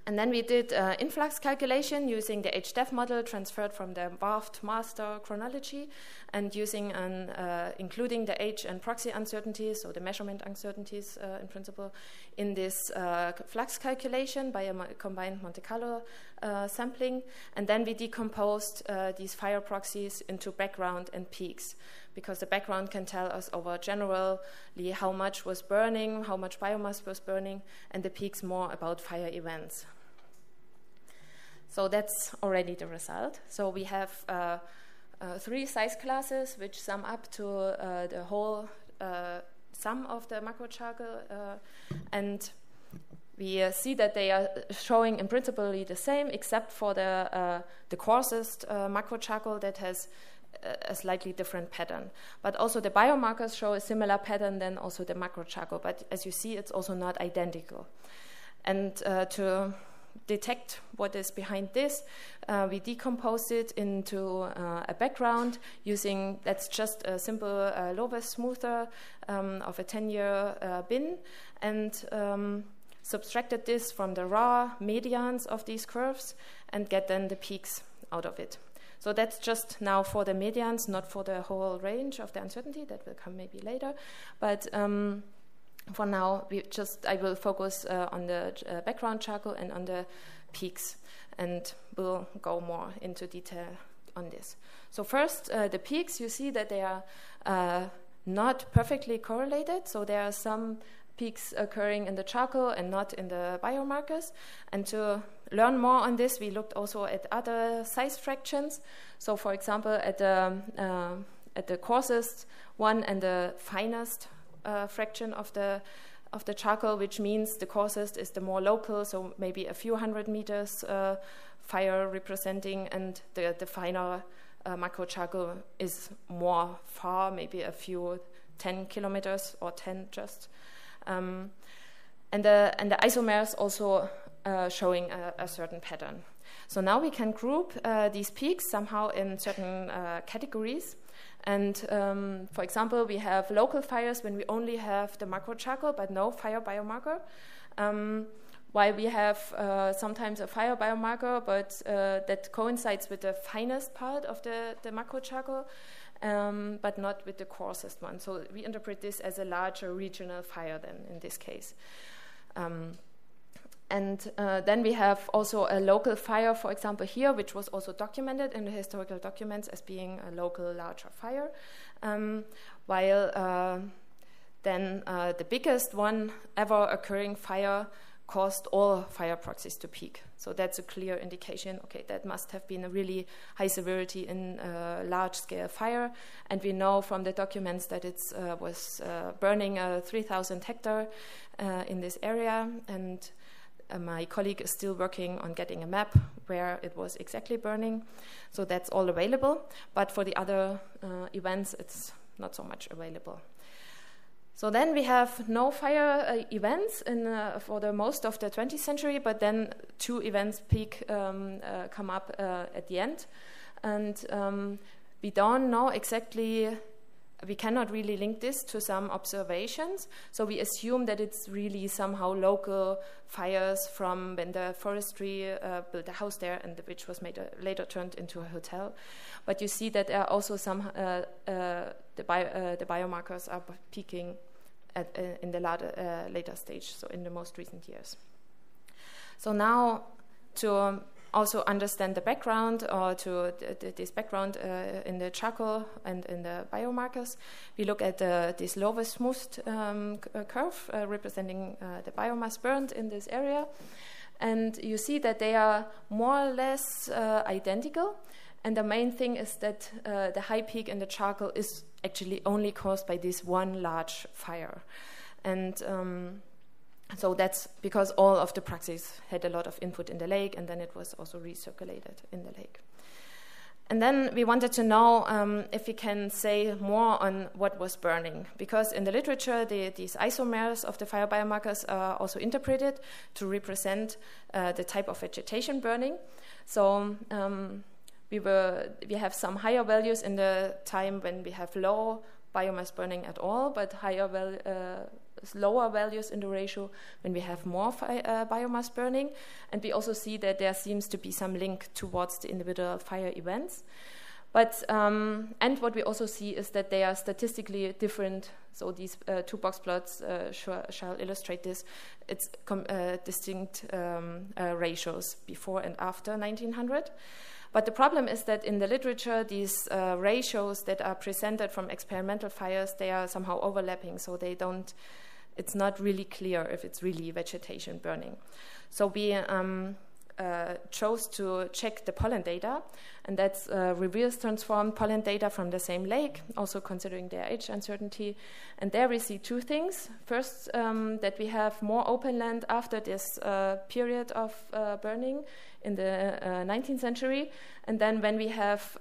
And then we did influx calculation using the HDEF model transferred from the WAFT master chronology, and using including the H and proxy uncertainties, so the measurement uncertainties in principle, in this flux calculation by a combined Monte Carlo sampling. And then we decomposed these fire proxies into background and peaks, because the background can tell us over generally how much was burning, how much biomass was burning, and the peaks more about fire events. So that's already the result. So we have 3 size classes which sum up to the whole sum of the macro charcoal, and we see that they are showing in principle the same, except for the coarsest macro charcoal that has a slightly different pattern. But also the biomarkers show a similar pattern than also the macro charcoal. But as you see, it's also not identical. And to detect what is behind this, we decompose it into a background using, that's just a simple Loewes smoother of a 10-year bin, and subtracted this from the raw medians of these curves and get then the peaks out of it. So that's just now for the medians, not for the whole range of the uncertainty. That will come maybe later. But for now, I will focus on the background charcoal and on the peaks, and we'll go more into detail on this. So first, the peaks, you see that they are not perfectly correlated. So there are some peaks occurring in the charcoal and not in the biomarkers. And to learn more on this, we looked also at other size fractions. So for example, at the coarsest one and the finest fraction of the charcoal, which means the coarsest is the more local, so maybe a few 100 meters fire representing, and the finer macro charcoal is more far, maybe a few 10 kilometers or 10 just. And the isomers also showing a certain pattern. So now we can group these peaks somehow in certain categories. And for example, we have local fires when we only have the macro charcoal but no fire biomarker. While we have sometimes a fire biomarker, but that coincides with the finest part of the macro charcoal, but not with the coarsest one. So we interpret this as a larger regional fire then in this case. And then we have also a local fire, for example, here, which was also documented in the historical documents as being a local larger fire, while then the biggest one ever occurring fire caused all fire proxies to peak. So that's a clear indication, okay, that must have been a really high severity in large-scale fire. And we know from the documents that it was burning 3,000 hectare in this area. And my colleague is still working on getting a map where it was exactly burning. So that's all available. But for the other events, it's not so much available. So then we have no fire events for the most of the 20th century, but then two events come up at the end. And we don't know exactly, we cannot really link this to some observations. So we assume that it's really somehow local fires from when the forestry built a house there, and which was later turned into a hotel. But you see that there are also some, the biomarkers are peaking in the later stage, so in the most recent years. So now to also understand the background, or to this background in the charcoal and in the biomarkers, we look at this Loewes smoothed curve representing the biomass burned in this area. And you see that they are more or less identical. And the main thing is that the high peak in the charcoal is actually only caused by this one large fire. And so that's because all of the praxis had a lot of input in the lake, and then it was also recirculated in the lake. And then we wanted to know if we can say more on what was burning, because in the literature, these isomers of the fire biomarkers are also interpreted to represent the type of vegetation burning. So we have some higher values in the time when we have low biomass burning at all, but lower values in the ratio when we have more biomass burning. And we also see that there seems to be some link towards the individual fire events. But and what we also see is that they are statistically different. So these two box plots shall illustrate this. It's distinct ratios before and after 1900. But the problem is that in the literature, these ratios that are presented from experimental fires, they are somehow overlapping, so they don't. It's not really clear if it's really vegetation burning. So we chose to check the pollen data, and that's reverse transformed pollen data from the same lake, also considering their age uncertainty. And there we see two things. First, that we have more open land after this period of burning in the 19th century. And then when we have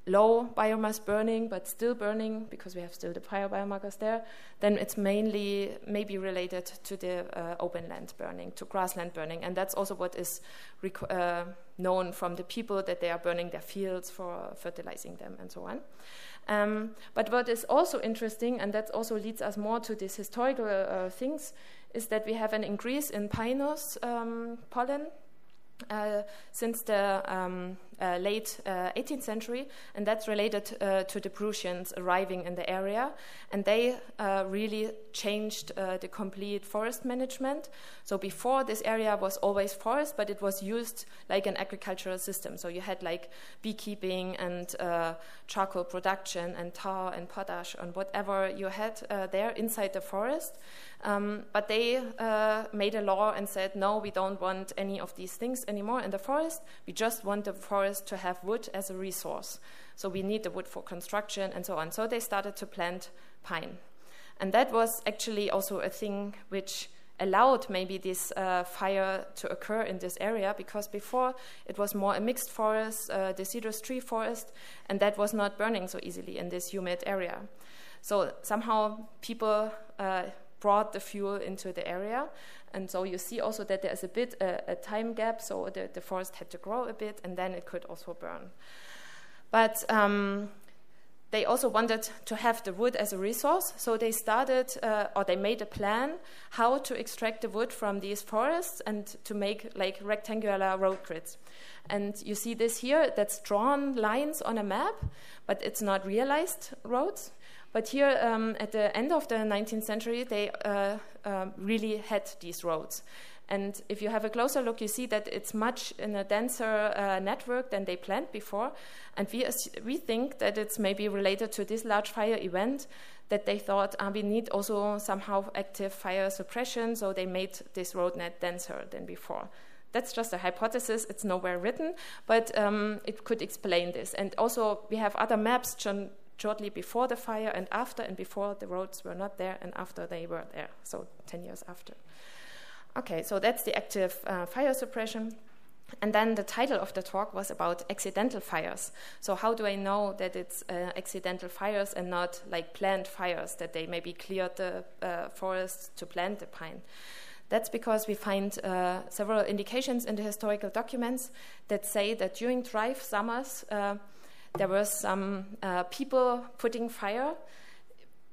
low biomass burning, but still burning because we have still the fire biomarkers there, then it's mainly maybe related to the open land burning, to grassland burning. And that's also what is known from the people, that they are burning their fields for fertilizing them and so on. But what is also interesting, and that also leads us more to these historical things, is that we have an increase in pinus pollen since the late 18th century, and that's related to the Prussians arriving in the area, and they really changed the complete forest management. So before, this area was always forest, but it was used like an agricultural system. So you had like beekeeping and charcoal production and tar and potash and whatever you had there inside the forest. But they made a law and said, no, we don't want any of these things anymore in the forest. We just want the forest to have wood as a resource. So we need the wood for construction and so on. So they started to plant pine. And that was actually also a thing which allowed maybe this fire to occur in this area, because before it was more a mixed forest, deciduous tree forest, and that was not burning so easily in this humid area. So somehow people brought the fuel into the area. And so you see also that there is a bit a time gap, so the forest had to grow a bit, and then it could also burn. But they also wanted to have the wood as a resource, so they started, or they made a plan how to extract the wood from these forests and to make like rectangular road grids. And you see this here, that's drawn lines on a map, but it's not realized roads. But here, at the end of the 19th century, they really had these roads. And if you have a closer look, you see that it's much in a denser network than they planned before. And we think that it's maybe related to this large fire event, that they thought, we need also somehow active fire suppression, so they made this road net denser than before. That's just a hypothesis, it's nowhere written, but it could explain this. And also, we have other maps shortly before the fire and after, and before the roads were not there and after they were there, so 10 years after. Okay, so that's the active fire suppression. And then the title of the talk was about accidental fires. So how do I know that it's accidental fires and not like planned fires, that they maybe cleared the forests to plant the pine? That's because we find several indications in the historical documents that say that during dry summers, there were some people putting fire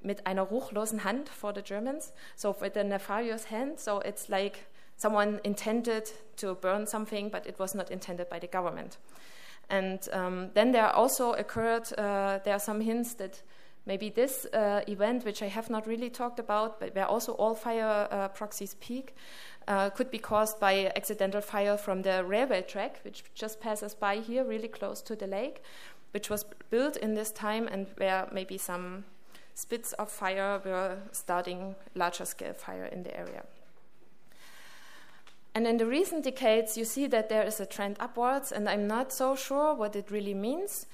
mit einer ruchlosen Hand for the Germans, so with a nefarious hand. So it's like someone intended to burn something, but it was not intended by the government. And then there also occurred, there are some hints that maybe this event, which I have not really talked about, but where also all fire proxies peak, could be caused by accidental fire from the railway track, which just passes by here, really close to the lake, which was built in this time and where maybe some spits of fire were starting larger scale fire in the area. And in the recent decades, you see that there is a trend upwards, and I'm not so sure what it really means,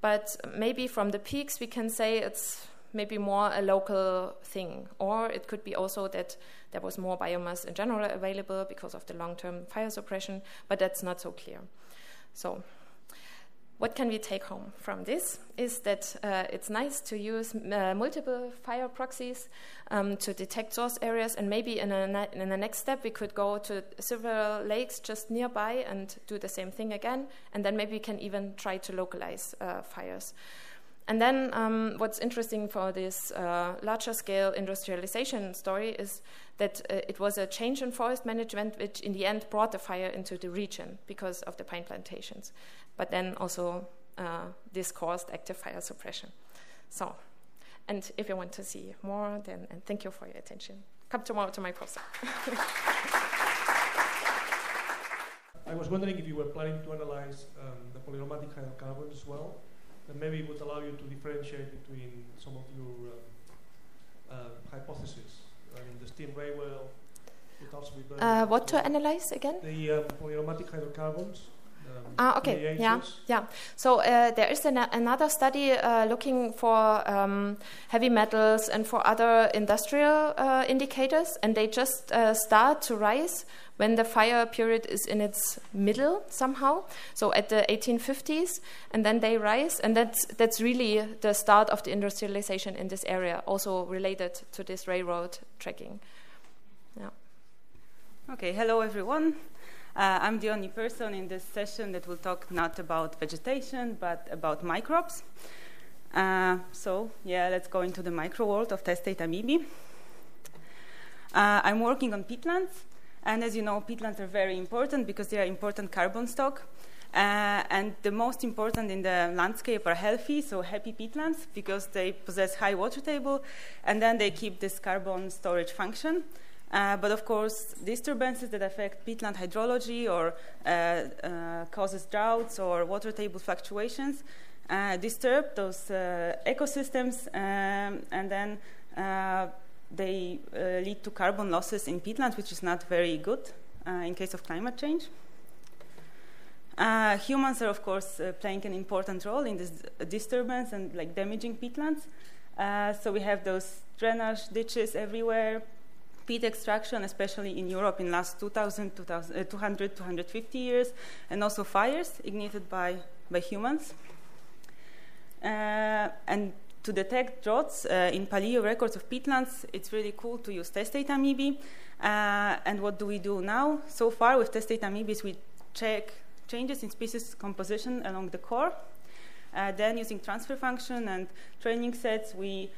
but maybe from the peaks we can say it's maybe more a local thing, or it could be also that there was more biomass in general available because of the long-term fire suppression, but that's not so clear. So what can we take home from this is that it's nice to use multiple fire proxies to detect source areas, and maybe in the next step we could go to several lakes just nearby and do the same thing again, and then maybe we can even try to localize fires. And then what's interesting for this larger scale industrialization story is that it was a change in forest management which in the end brought the fire into the region because of the pine plantations. But then also this caused active fire suppression. So, and if you want to see more, then and thank you for your attention. Come tomorrow to my postdoc. I was wondering if you were planning to analyze the polyromatic hydrocarbons as well. That maybe it would allow you to differentiate between some of your hypotheses. I mean, the steam railway would also be very what to analyze again? The polyromatic hydrocarbons. Okay, yeah. So there is another study looking for heavy metals and for other industrial indicators, and they just start to rise when the fire period is in its middle somehow, so at the 1850s, and then they rise, and that's really the start of the industrialization in this area, also related to this railroad tracking. Yeah. Okay, hello everyone. I'm the only person in this session that will talk not about vegetation, but about microbes. So, let's go into the micro world of testate amoebae. I'm working on peatlands, and as you know, peatlands are very important because they are important carbon stock. And the most important in the landscape are healthy, so happy peatlands, because they possess high water table, and then they keep this carbon storage function. But of course, disturbances that affect peatland hydrology or causes droughts or water table fluctuations disturb those ecosystems, and then they lead to carbon losses in peatlands, which is not very good in case of climate change. Humans are, of course, playing an important role in this disturbance and like damaging peatlands. So we have those drainage ditches everywhere, peat extraction, especially in Europe in last 200, 250 years, and also fires ignited by humans. And to detect droughts in paleo records of peatlands, it's really cool to use testate amoebae. And what do we do now? So far with testate amoebae, we check changes in species composition along the core. Then using transfer function and training sets, we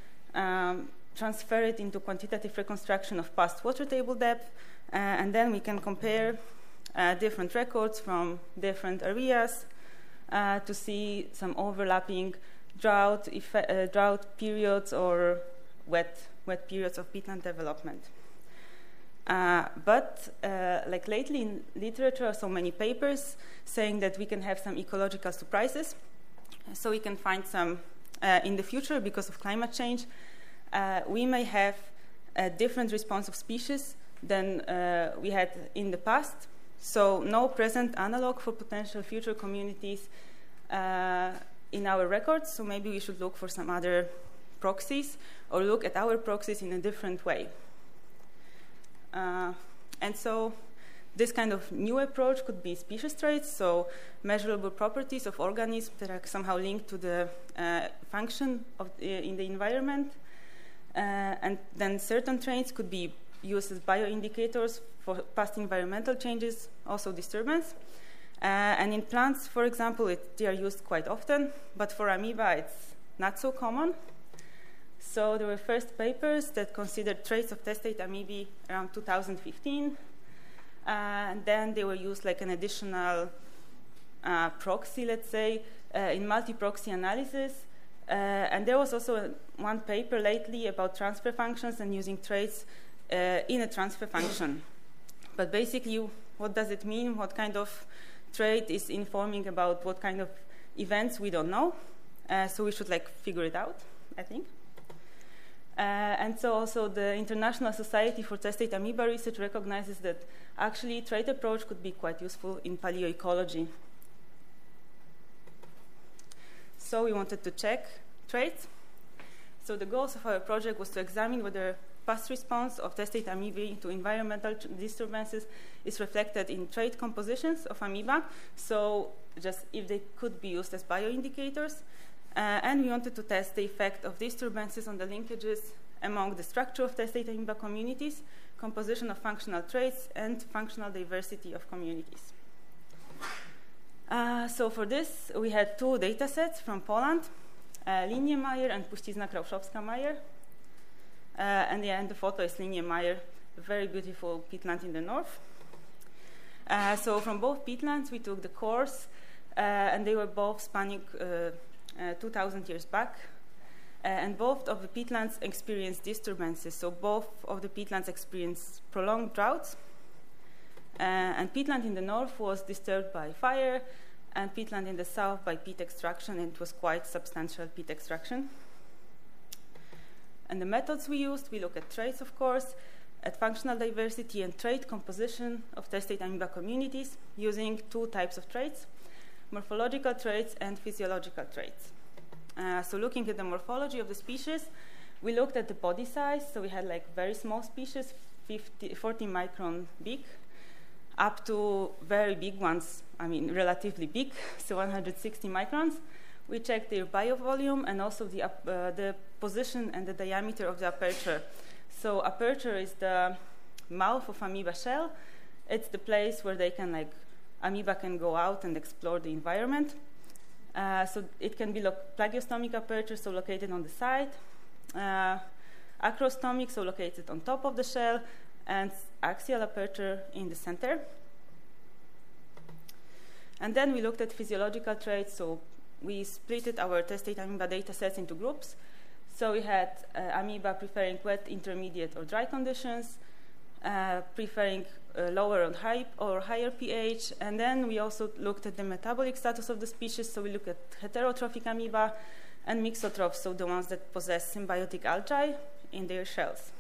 transfer it into quantitative reconstruction of past water table depth, and then we can compare different records from different areas to see some overlapping drought periods or wet periods of peatland development. But like lately in literature, so many papers saying that we can have some ecological surprises. So we can find some in the future because of climate change. We may have a different response of species than we had in the past. So no present analog for potential future communities in our records. So maybe we should look for some other proxies or look at our proxies in a different way. And so this kind of new approach could be species traits, so measurable properties of organisms that are somehow linked to the function of in the environment. And then certain traits could be used as bioindicators for past environmental changes, also disturbance. And in plants, for example, they are used quite often, but for amoeba, it's not so common. So there were first papers that considered traits of testate amoebae around 2015. And then they were used like an additional proxy, let's say, in multi-proxy analysis. And there was also one paper lately about transfer functions and using traits in a transfer function. But basically, what does it mean? What kind of trait is informing about what kind of events? We don't know. So we should like figure it out, I think. And so also the International Society for Testate Amoeba Research recognizes that actually trait approach could be quite useful in paleoecology. So we wanted to check traits. So the goals of our project was to examine whether past response of testate amoebae to environmental disturbances is reflected in trait compositions of amoeba. So just if they could be used as bioindicators. And we wanted to test the effect of disturbances on the linkages among the structure of testate amoeba communities, composition of functional traits, and functional diversity of communities. So for this, we had two data sets from Poland, Linie-Majer and Puścizna Krauszowska-Majer. And the photo is Linie-Majer, a very beautiful peatland in the north. So from both peatlands, we took the cores, and they were both spanning 2,000 years back. And both of the peatlands experienced disturbances. So both of the peatlands experienced prolonged droughts. And peatland in the north was disturbed by fire, and peatland in the south by peat extraction, and it was quite substantial peat extraction. And the methods we used, we look at traits, of course, at functional diversity and trait composition of testate amoeba communities using two types of traits, morphological traits and physiological traits. So looking at the morphology of the species, we looked at the body size. So we had like very small species, 40 micron big, up to very big ones, I mean relatively big, so 160 microns. We checked their biovolume and also the position and the diameter of the aperture. So aperture is the mouth of amoeba shell. It's the place where they can, like, amoeba can go out and explore the environment. So it can be plagiostomic aperture, so located on the side, acrostomic, so located on top of the shell, and axial aperture in the center. And then we looked at physiological traits, so we split our testate amoeba data sets into groups. So we had amoeba preferring wet, intermediate, or dry conditions, preferring lower or higher pH, and then we also looked at the metabolic status of the species. So we looked at heterotrophic amoeba and mixotrophs, so the ones that possess symbiotic algae in their shells.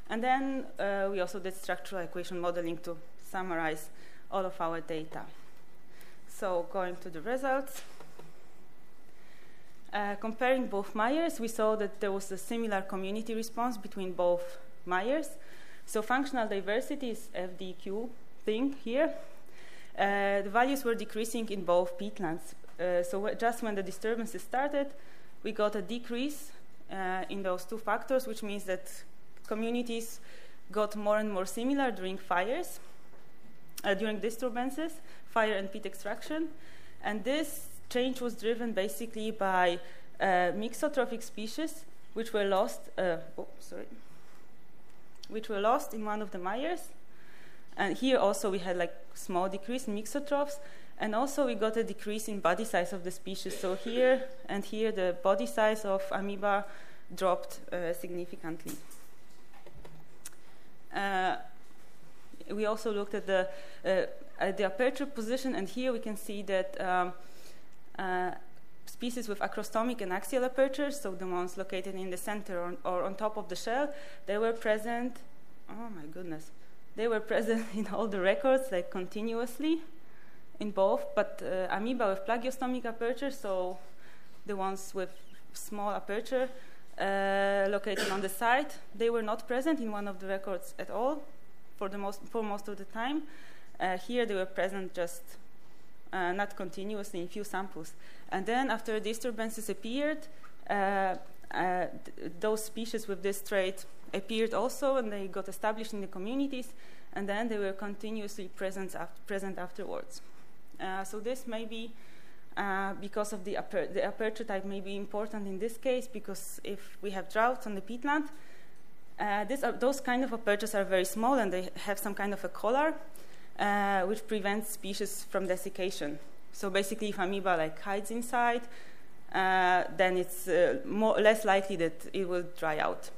And then we also did structural equation modeling to summarize all of our data. So going to the results. Comparing both Meyers, we saw that there was a similar community response between both Meyers. So functional diversity is FDQ thing here. The values were decreasing in both peatlands. So just when the disturbances started, we got a decrease in those two factors, which means that communities got more and more similar during fires, during disturbances, fire and peat extraction. And this change was driven basically by mixotrophic species, which were lost. Which were lost in one of the Meyers, and here also we had like small decrease in mixotrophs, and also we got a decrease in body size of the species. So here and here the body size of amoeba dropped significantly. We also looked at the aperture position, and here we can see that species with acrostomic and axial apertures, so the ones located in the center or on top of the shell, they were present, oh my goodness, they were present in all the records, like continuously in both, but amoeba with plagiostomic aperture, so the ones with small aperture located on the side, they were not present in one of the records at all for most of the time. Here they were present just not continuously in few samples. And then after disturbances appeared, those species with this trait appeared also, and they got established in the communities, and then they were continuously present afterwards. So this may be because of the aperture type may be important in this case, because if we have droughts on the peatland, those kind of apertures are very small, and they have some kind of a collar, which prevents species from desiccation. So basically, if amoeba like hides inside, then it's less likely that it will dry out.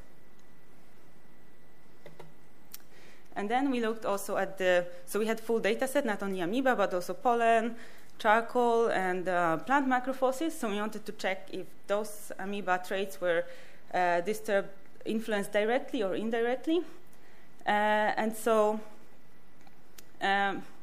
And then we looked also at so we had full data set, not only amoeba, but also pollen, charcoal, and plant macrophosis. So we wanted to check if those amoeba traits were influenced directly or indirectly. And so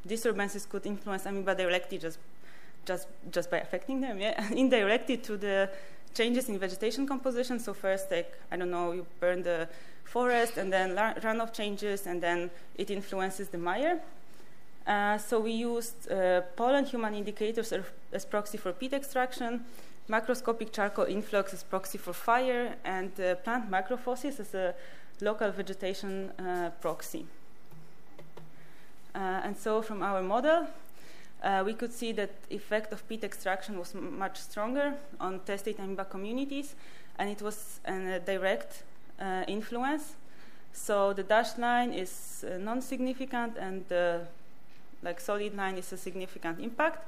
disturbances could influence amoeba directly just by affecting them, indirectly to the changes in vegetation composition. So first, like, I don't know, you burn the forest, and then runoff changes, and then it influences the mire. So we used pollen human indicators as proxy for peat extraction, macroscopic charcoal influx as proxy for fire, and plant macrophosis as a local vegetation proxy. And so from our model, we could see that effect of peat extraction was much stronger on testate amoeba communities, and it was a direct influence. So the dashed line is non-significant, and the solid line is a significant impact.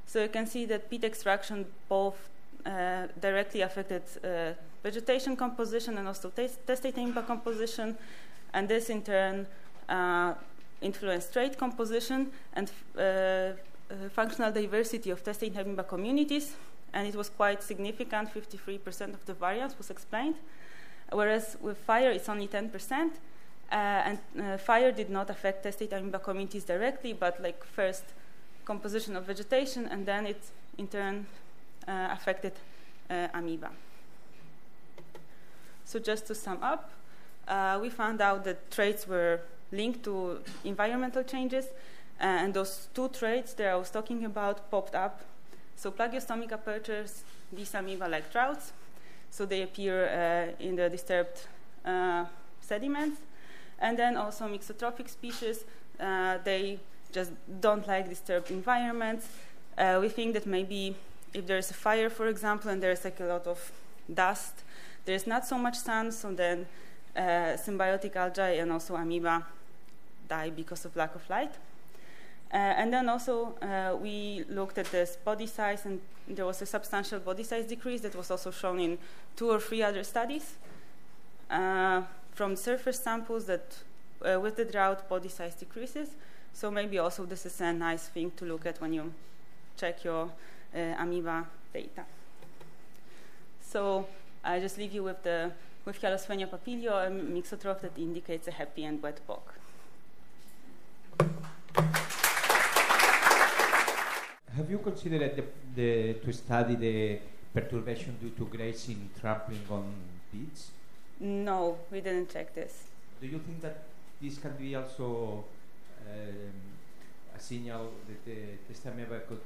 So you can see that peat extraction both directly affected vegetation composition and also testate amoeba composition, and this in turn influenced trait composition and functional diversity of testate amoeba communities, and it was quite significant. 53% of the variance was explained, whereas with fire it's only 10%, And fire did not affect testate amoeba communities directly, but like first composition of vegetation, and then it in turn affected amoeba. So just to sum up, we found out that traits were linked to environmental changes, and those two traits that I was talking about popped up. So plagiostomach apertures, these amoeba like droughts, so they appear in the disturbed sediments. And then also mixotrophic species, they just don't like disturbed environments. We think that maybe if there's a fire, for example, and there's like a lot of dust, there's not so much sun, so then symbiotic algae and also amoeba die because of lack of light. And then also we looked at this body size, and there was a substantial body size decrease that was also shown in 2 or 3 other studies. From surface samples that with the drought body size decreases. So maybe also this is a nice thing to look at when you check your amoeba data. So I just leave you with Hyalosphenia papilio, a mixotroph that indicates a happy and wet bog. Have you considered to study the perturbation due to grazing trampling on peats? No, we didn't check this. Do you think that this can be also a signal that the test amoeba could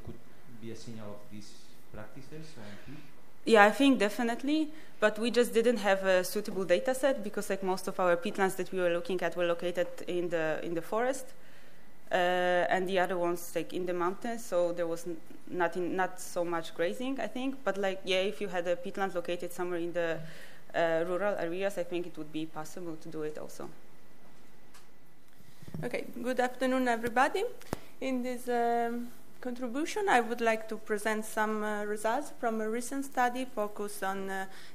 be a signal of these practices on peat? Yeah, I think definitely, but we just didn't have a suitable data set because like most of our peatlands that we were looking at were located in the forest, and the other ones like in the mountains, so there was not so much grazing, I think. But like, yeah, if you had a peatland located somewhere in the rural areas, I think it would be possible to do it also. Okay, good afternoon, everybody. In this contribution, I would like to present some results from a recent study focused on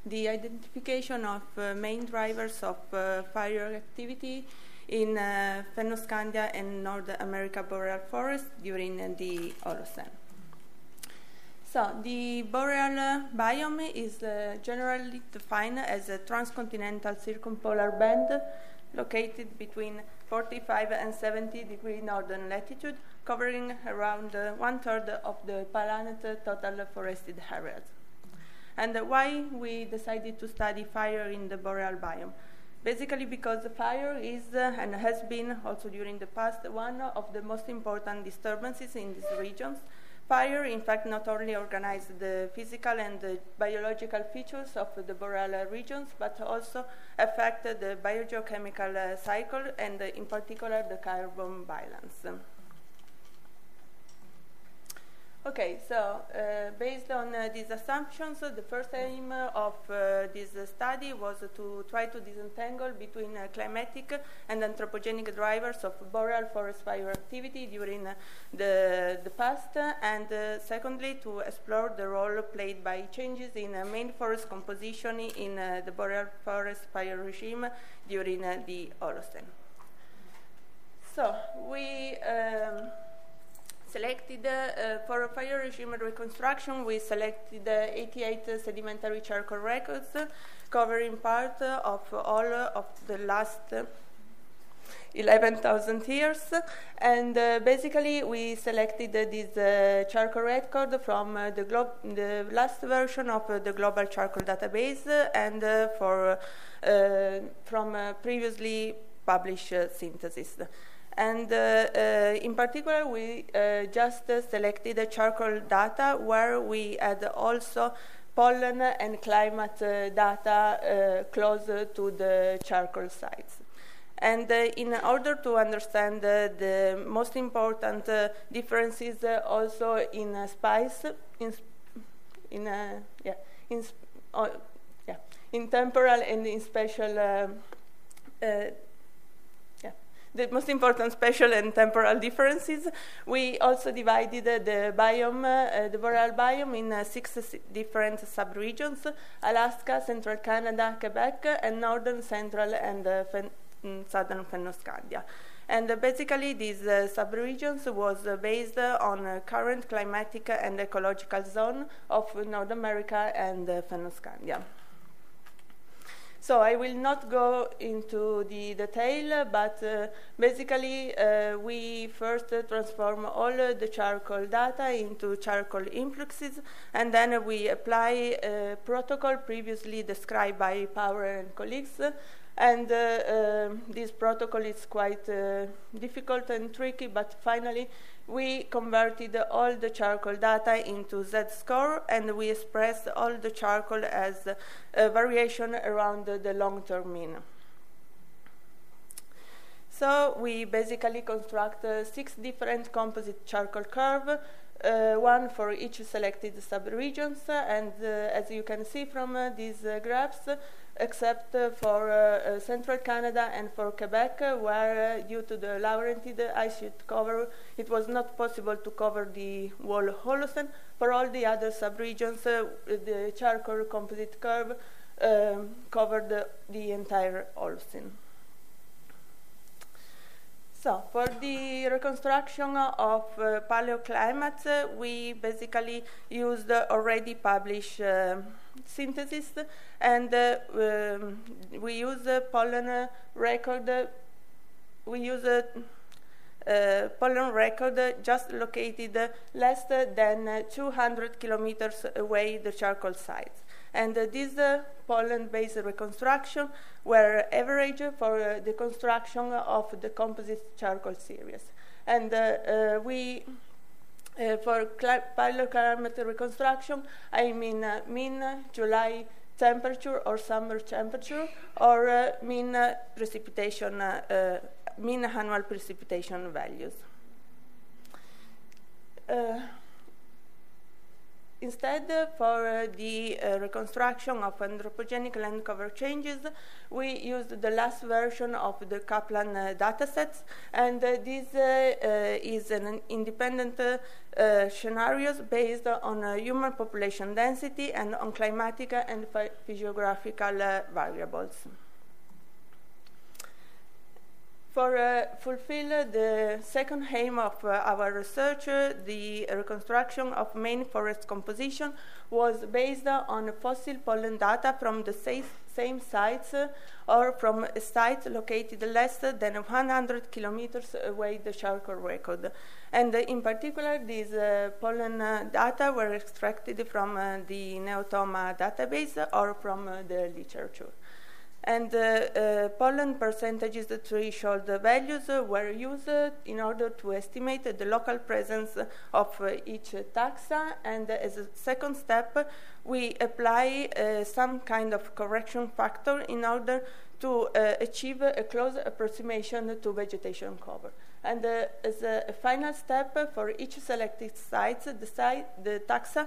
the identification of main drivers of fire activity in Fennoscandia and North America boreal forest during the OSM. So the boreal biome is generally defined as a transcontinental circumpolar band located between 45 and 70 degree northern latitude, covering around 1/3 of the planet total forested areas. And why we decided to study fire in the boreal biome? Basically because fire is and has been also during the past one of the most important disturbances in these regions. Fire, in fact, not only organized the physical and the biological features of the boreal regions, but also affected the biogeochemical cycle and, in particular, the carbon balance. Okay, so based on these assumptions, the first aim of this study was to try to disentangle between climatic and anthropogenic drivers of boreal forest fire activity during the past, and secondly, to explore the role played by changes in main forest composition in the boreal forest fire regime during the Holocene. So we selected, for fire regime reconstruction, we selected 88 sedimentary charcoal records covering part of all of the last 11,000 years. And basically, we selected this charcoal record from the last version of the global charcoal database and from previously published synthesis. And in particular, we just selected the charcoal data where we had also pollen and climate data close to the charcoal sites. And in order to understand the most important differences also in spice, in temporal and in spatial the most important spatial and temporal differences, we also divided the biome, the boreal biome, in 6 different subregions: Alaska, Central Canada, Quebec, and Northern, Central, and Southern Fennoscandia. And basically, these subregions was based on current climatic and ecological zone of North America and Fennoscandia. So I will not go into the detail, but basically we first transform all the charcoal data into charcoal influxes, and then we apply a protocol previously described by Power and colleagues. And this protocol is quite difficult and tricky, but finally we converted all the charcoal data into Z-score, and we expressed all the charcoal as a variation around the long-term mean. So we basically construct 6 different composite charcoal curves, one for each selected subregions, and as you can see from these graphs, except for central Canada and for Quebec, where due to the Laurentide ice sheet cover, it was not possible to cover the whole Holocene. For all the other subregions, the charcoal composite curve covered the entire Holocene. So, for the reconstruction of paleoclimates, we basically used already published synthesis, and we use pollen record. We use a pollen record just located less than 200 kilometers away the charcoal sites. And this pollen-based reconstruction were average for the construction of the composite charcoal series. And for paleoclimate reconstruction, I mean mean July temperature or summer temperature, or mean precipitation, mean annual precipitation values. Instead, for the reconstruction of anthropogenic land cover changes, we used the last version of the Kaplan datasets, and this is an independent scenarios based on human population density and on climatic and physiographical variables. For fulfill the second aim of our research, the reconstruction of main forest composition was based on fossil pollen data from the same sites or from a site located less than 100 kilometers away the charcoal record. And in particular, these pollen data were extracted from the Neotoma database or from the literature. And pollen percentages threshold values were used in order to estimate the local presence of each taxa. And as a second step, we apply some kind of correction factor in order to achieve a close approximation to vegetation cover. And as a final step, for each selected site, the taxa,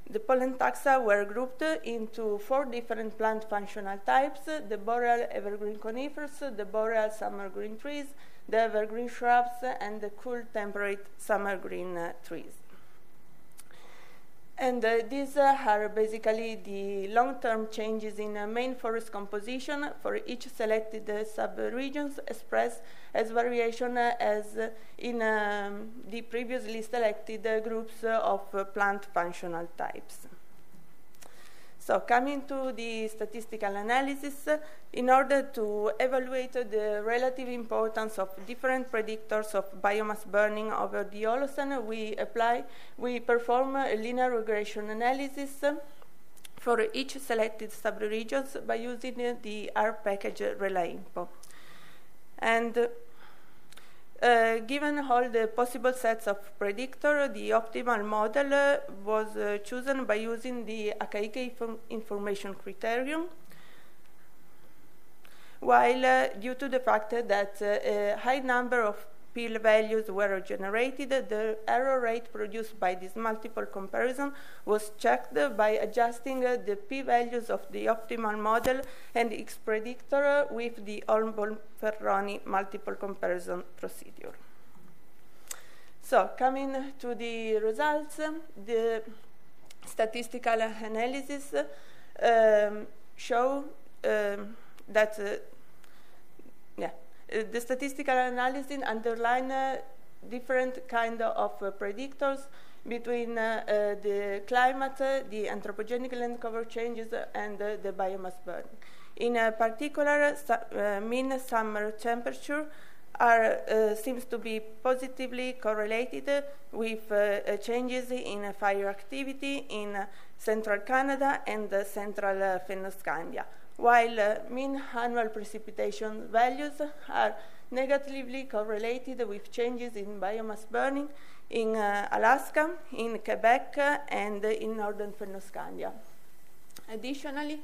the pollen taxa were grouped into 4 different plant functional types: the boreal evergreen conifers, the boreal summer green trees, the evergreen shrubs, and the cool temperate summer green trees. And these are basically the long-term changes in main forest composition for each selected subregions, expressed as variation as in the previously selected groups of plant functional types. So coming to the statistical analysis, in order to evaluate the relative importance of different predictors of biomass burning over the Holocene, we perform a linear regression analysis for each selected subregions by using the R package RelayInfo. And given all the possible sets of predictors, the optimal model was chosen by using the Akaiike information criterion, while due to the fact that a high number of p-values were generated, the error rate produced by this multiple comparison was checked by adjusting the p-values of the optimal model and its predictor with the Holmboe-Ferroni multiple comparison procedure. So, coming to the results, the statistical analysis show that the statistical analysis underline different kind of predictors between the climate, the anthropogenic land cover changes, and the biomass burning. In particular, mean summer temperature seems to be positively correlated with changes in fire activity in central Canada and central Fennoscandia, while mean annual precipitation values are negatively correlated with changes in biomass burning in Alaska, in Quebec, and in northern Fennoscandia. Additionally,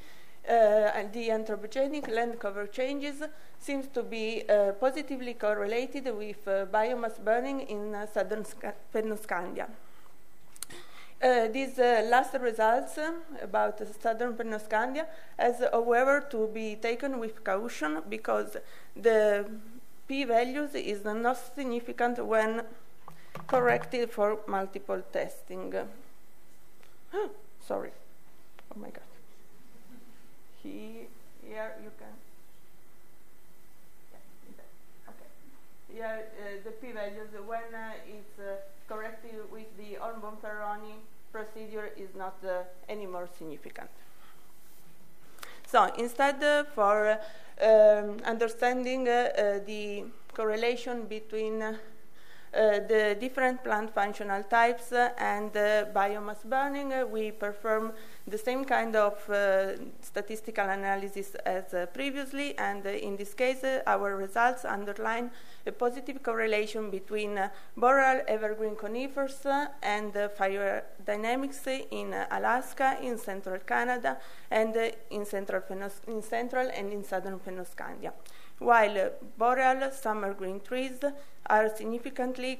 the anthropogenic land cover changes seems to be positively correlated with biomass burning in southern Fennoscandia. These last results about southern Fennoscandia has, however, to be taken with caution because the p-values is not significant when corrected for multiple testing. Sorry. Oh my God. Here you can. Okay. Here the p-values when it's corrected with the Ornborn-Ferroni procedure is not any more significant. So instead, for understanding the correlation between the different plant functional types and biomass burning, we perform the same kind of statistical analysis as previously, and in this case, our results underline a positive correlation between boreal evergreen conifers and fire dynamics in Alaska, in central Canada, and in central and in southern Fennoscandia, while boreal summer green trees are significantly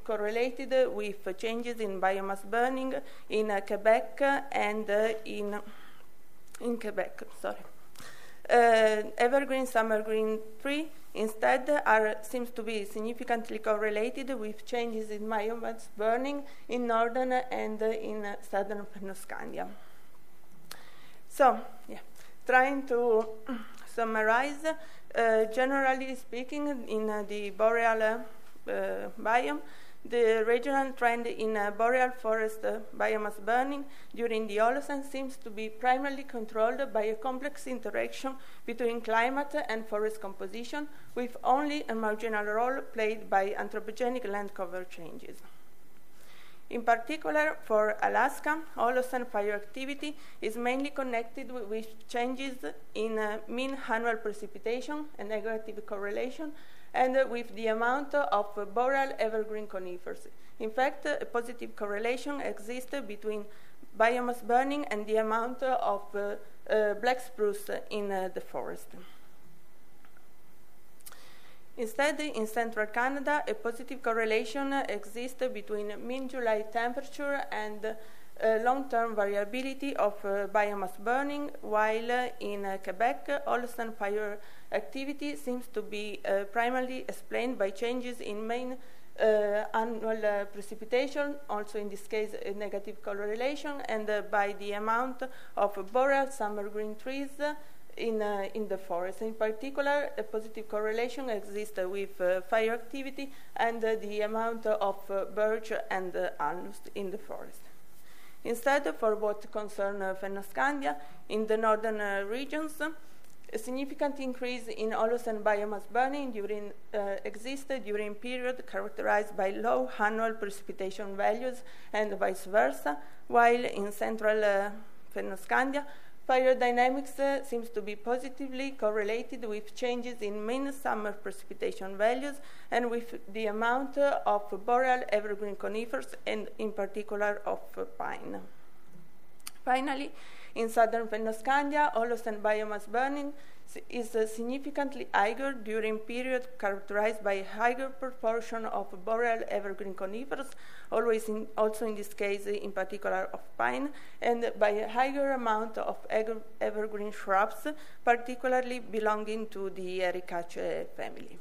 correlated with changes in biomass burning in Quebec and in Quebec. Evergreen summer green tree instead seems to be significantly correlated with changes in biomass burning in northern and in southern Fennoscandia. So, trying to summarize, generally speaking, in the boreal biome, the regional trend in boreal forest biomass burning during the Holocene seems to be primarily controlled by a complex interaction between climate and forest composition, with only a marginal role played by anthropogenic land cover changes. In particular, for Alaska, Holocene fire activity is mainly connected with changes in mean annual precipitation, a negative correlation, and with the amount of boreal evergreen conifers. In fact, a positive correlation exists between biomass burning and the amount of black spruce in the forest. Instead, in central Canada, a positive correlation exists between mean July temperature and long-term variability of biomass burning, while in Quebec, Holocene fire activity seems to be primarily explained by changes in main annual precipitation, also in this case a negative correlation, and by the amount of boreal summer green trees in the forest. In particular, a positive correlation exists with fire activity and the amount of birch and alnus in the forest. Instead, for what concern Fennoscandia, in the northern regions, a significant increase in Holocene biomass burning existed during period characterized by low annual precipitation values and vice versa, while in central Fennoscandia, fire dynamics seems to be positively correlated with changes in mean summer precipitation values and with the amount of boreal evergreen conifers and in particular of pine. Finally, in southern Fennoscandia, Holocene biomass burning is significantly higher during period characterized by a higher proportion of boreal evergreen conifers, also in this case in particular of pine, and by a higher amount of evergreen shrubs, particularly belonging to the Ericaceae family.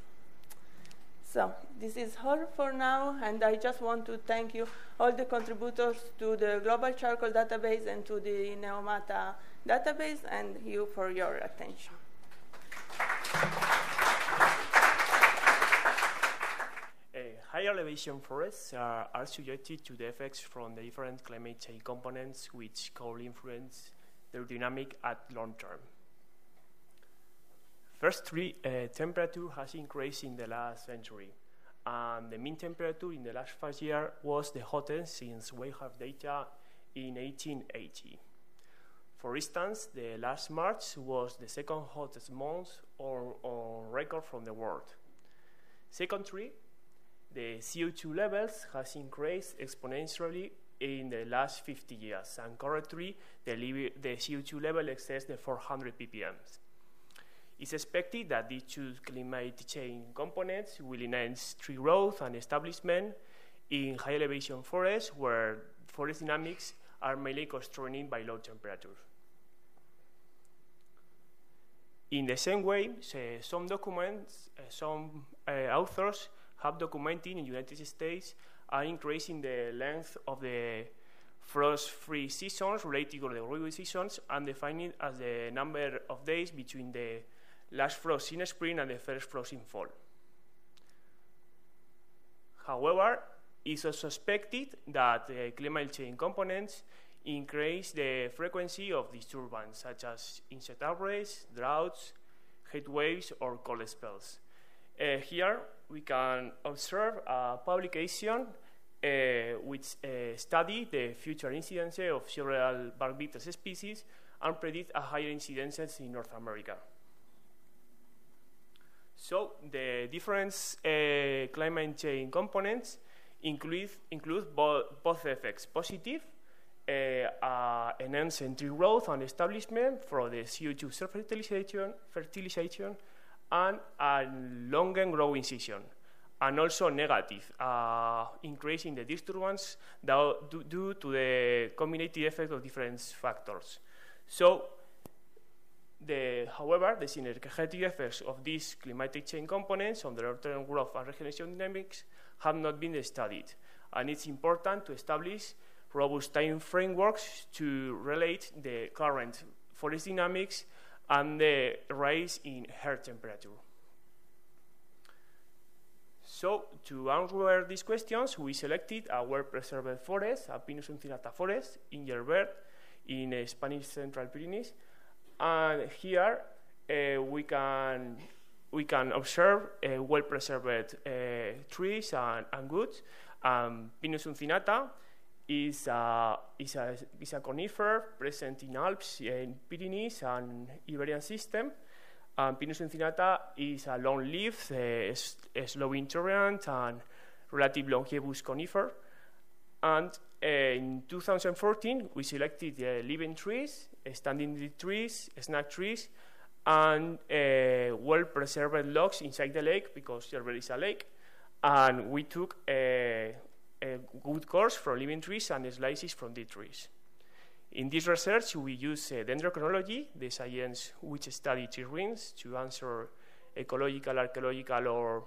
So this is all for now, and I just want to thank you, all the contributors to the Global Charcoal Database and to the Neomata database, and you for your attention. High elevation forests are subjected to the effects from the different climate change components which could influence their dynamic at long term. Firstly, temperature has increased in the last century, and the mean temperature in the last 5 years was the hottest since we have data in 1880. For instance, the last March was the second hottest month on record from the world. Secondly, the CO2 levels has increased exponentially in the last 50 years, and currently the CO2 level exceeds the 400 ppm. It's expected that these two climate change components will enhance tree growth and establishment in high elevation forests, where forest dynamics are mainly constrained by low temperatures. In the same way, some authors have documented in the United States are increasing the length of the frost-free seasons related to the rainy seasons, and defining as the number of days between the last frost in spring and the first frost in fall. However, it's also expected that climate change components increase the frequency of disturbance, such as insect outbreaks, droughts, heat waves, or cold spells. Here we can observe a publication which study the future incidence of several bark beetle species and predict a higher incidence in North America. So the different climate change components include both effects: positive, enhanced tree growth and establishment for the CO2 self-fertilization, and a longer growing season, and also negative, increase in the disturbance due to the combinated effect of different factors. So, however, the synergetic effects of these climatic change components on the long-term growth and regeneration dynamics have not been studied, and it's important to establish robust time frameworks to relate the current forest dynamics and the rise in earth temperature. So, to answer these questions, we selected a well-preserved forest, a Pinus uncinata forest in Ellenberg, in Spanish Central Pyrenees. And here we can observe well-preserved trees and woods. Pinus uncinata is a conifer present in Alps, in Pyrenees and Iberian system. Pinus uncinata is a long-lived, slow intolerant and relatively longevous conifer. And in 2014, we selected living trees, standing trees, snag trees, and well-preserved logs inside the lake, because there is a lake. And we took a good course from living trees and slices from dead trees. In this research, we use dendrochronology, the science which studies tree rings, to answer ecological, archaeological, or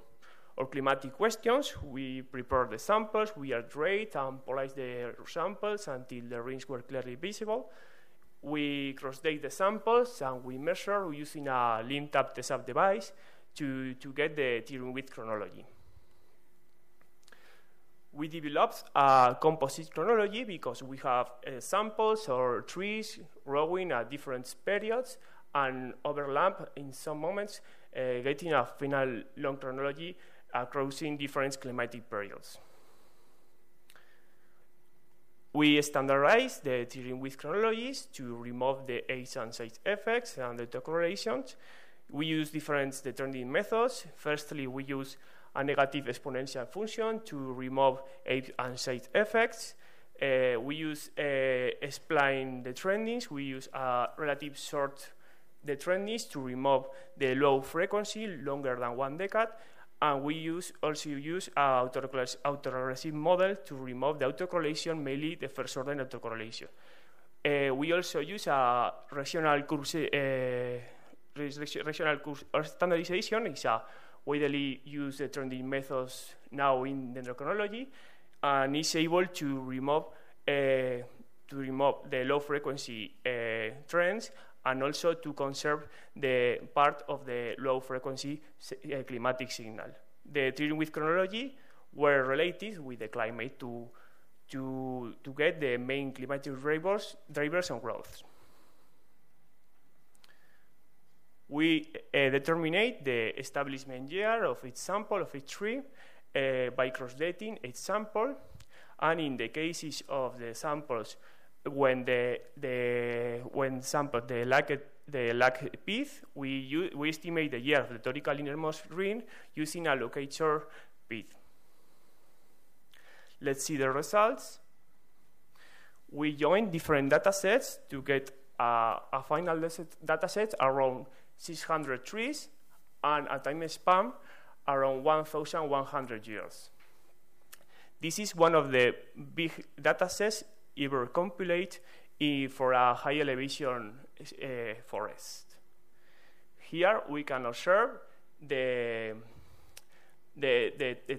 climatic questions. We prepare the samples, we arbitrate and polish the samples until the rings were clearly visible. We cross-date the samples and we measure using a lim-tab test-up device to get the tearing width chronology. We developed a composite chronology because we have samples or trees growing at different periods and overlap in some moments, getting a final long chronology crossing different climatic periods. We standardize the tearing width chronologies to remove the age and size effects and the autocorrelations. We use different determining methods. Firstly, we use a negative exponential function to remove age and size effects. We use spline detrendings. We use a relative short detrendings to remove the low frequency, longer than 1 decade. And we also use an autoregressive model to remove the autocorrelation, mainly the first order autocorrelation. We also use a regional curve standardization. It's a widely used trending methods now in dendrochronology, and is able to remove the low frequency trends, and also to conserve the part of the low frequency climatic signal. The tearing width chronology were related with the climate to get the main climatic drivers on growth. We determine the establishment year of each sample, of each tree, by cross-dating each sample. And in the cases of the samples, when the lack pith, we estimate the year of the theoretical innermost ring using a locator pith. Let's see the results. We join different data sets to get a final data set around 600 trees and a time span around 1,100 years. This is one of the big data sets ever compiled for a high elevation forest. Here we can observe the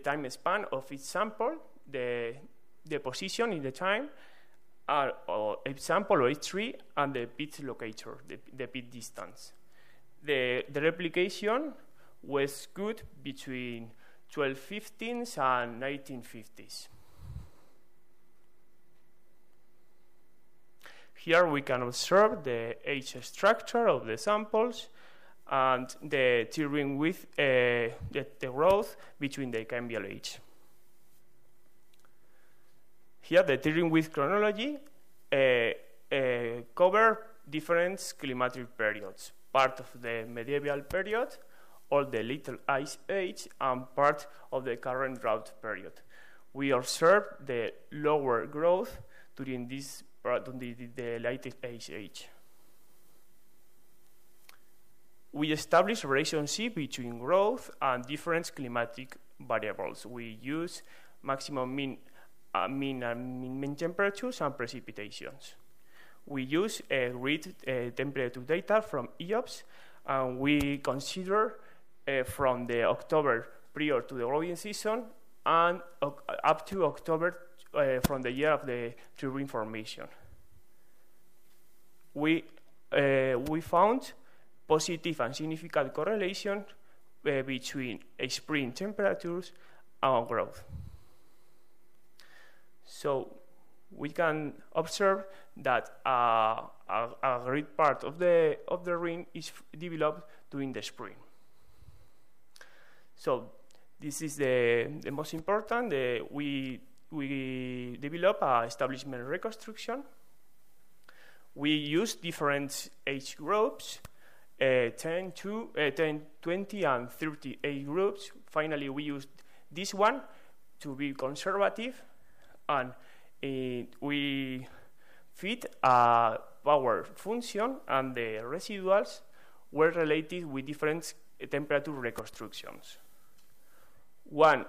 time span of each sample, the position in the time, or each sample or each tree, and the pith locator, the pith distance. The replication was good between 1215s and 1950s. Here we can observe the age structure of the samples and the tree-ring width, the growth between the cambial age. Here the tree-ring width chronology cover different climatic periods, part of the medieval period, all the Little Ice Age, and part of the current drought period. We observe the lower growth during this the latest ice age. We establish a relationship between growth and different climatic variables. We use maximum mean temperatures and precipitations. We use grid temperature data from EOPS, and we consider from the October prior to the growing season and up to October from the year of the tree formation. We found positive and significant correlation between spring temperatures and growth. So we can observe that a great part of the ring is developed during the spring. So this is the most important. We develop a establishment reconstruction. We use different age groups, 10, 20, and 30 age groups. Finally, we used this one to be conservative, and we fit a power function, and the residuals were related with different temperature reconstructions. One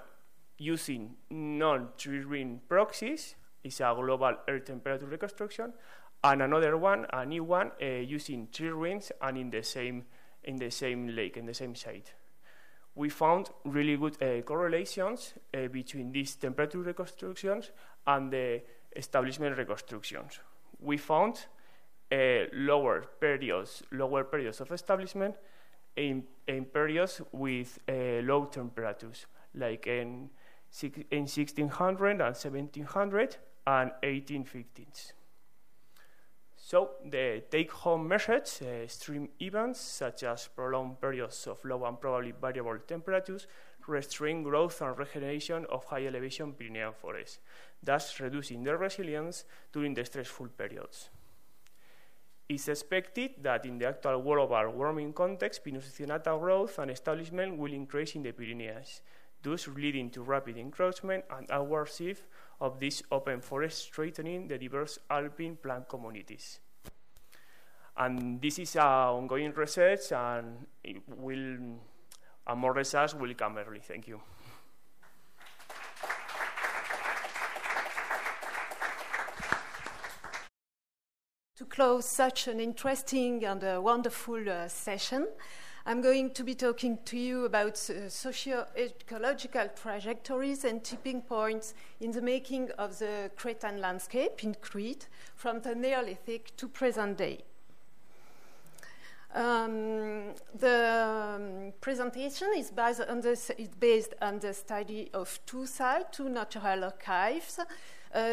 using non-tree ring proxies is a global air temperature reconstruction, and another one, a new one, using tree rings and in the same lake, in the same site. We found really good correlations between these temperature reconstructions and the establishment reconstructions. We found lower periods of establishment in periods with low temperatures, like in 1600 and 1700 and 1850s. So the take-home message, extreme events such as prolonged periods of low and probably variable temperatures restrain growth and regeneration of high elevation Pyrenean forests, thus reducing their resilience during the stressful periods. It's expected that in the actual global warming context, Pinus aecionata growth and establishment will increase in the Pyrenees, thus leading to rapid encroachment and outward shift of this open forest, strengthening the diverse alpine plant communities. And this is ongoing research, and more research will come early. Thank you. To close such an interesting and wonderful session, I'm going to be talking to you about socio-ecological trajectories and tipping points in the making of the Cretan landscape in Crete from the Neolithic to present day. The presentation is based on the study of two sites, two natural archives,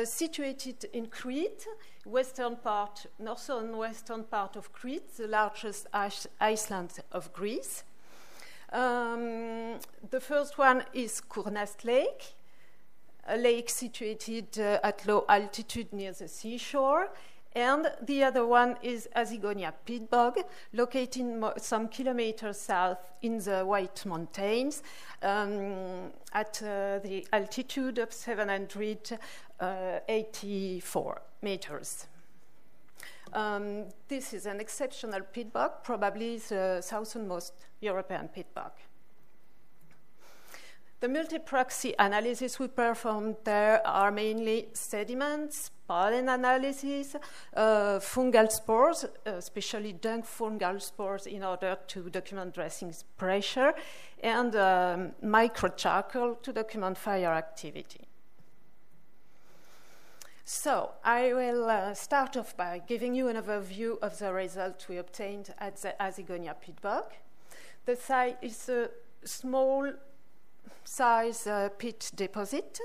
situated in Crete, northern western part of Crete, the largest island of Greece. The first one is Kournas Lake, a lake situated at low altitude near the seashore. And the other one is Azigonia peat bog, located some kilometers south in the White Mountains at the altitude of 784 meters. This is an exceptional peat bog, probably the southernmost European peat bog. The multi-proxy analysis we performed there are mainly sediments, pollen analysis, fungal spores, especially dung fungal spores in order to document dressing pressure, and microcharcoal to document fire activity. So I will start off by giving you an overview of the result we obtained at the Azigonia peat bog. The site is a small size peat deposit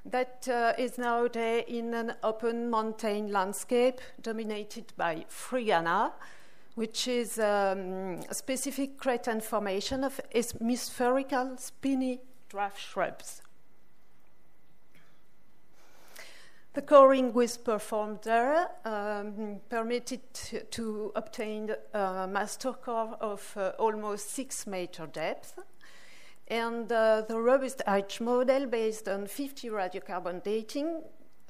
that is nowadays in an open mountain landscape dominated by Frigana, which is a specific cretan formation of hemispherical spiny dwarf shrubs. The coring we performed there permitted to obtain a master core of almost 6 meter depth. And the robust H model based on 50 radiocarbon dating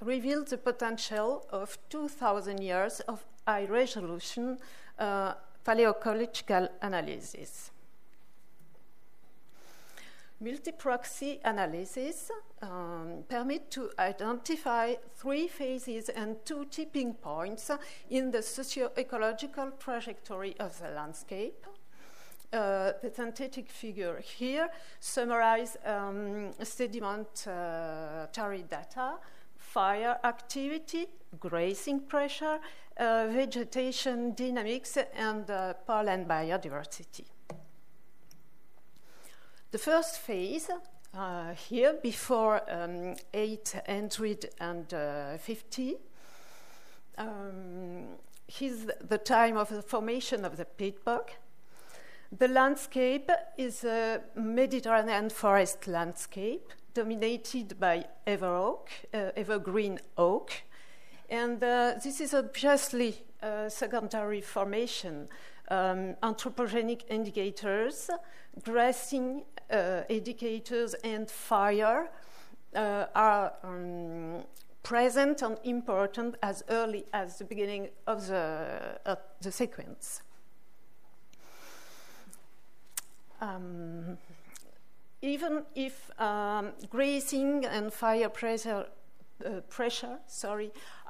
revealed the potential of 2,000 years of high-resolution paleoecological analysis. Multi-proxy analysis permit to identify 3 phases and 2 tipping points in the socio-ecological trajectory of the landscape. The synthetic figure here summarizes sedimentary data, fire activity, grazing pressure, vegetation dynamics, and pollen biodiversity. The first phase here, before 850, is the time of the formation of the peat bog. The landscape is a Mediterranean forest landscape dominated by evergreen oak. And this is obviously a secondary formation. Anthropogenic indicators, grazing indicators, and fire are present and important as early as the beginning of the sequence. Even if grazing and fire pressure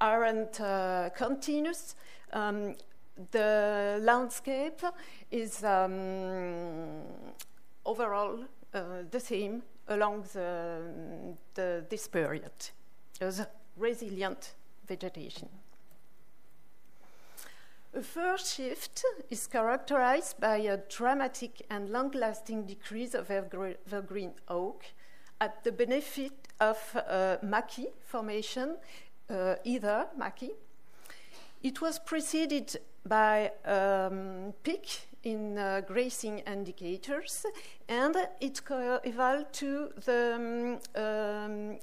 aren't continuous, the landscape is overall the same along this period as resilient vegetation. A first shift is characterized by a dramatic and long-lasting decrease of evergreen oak at the benefit of maquis formation, either maquis. It was preceded by peak in grazing indicators, and it evolved to the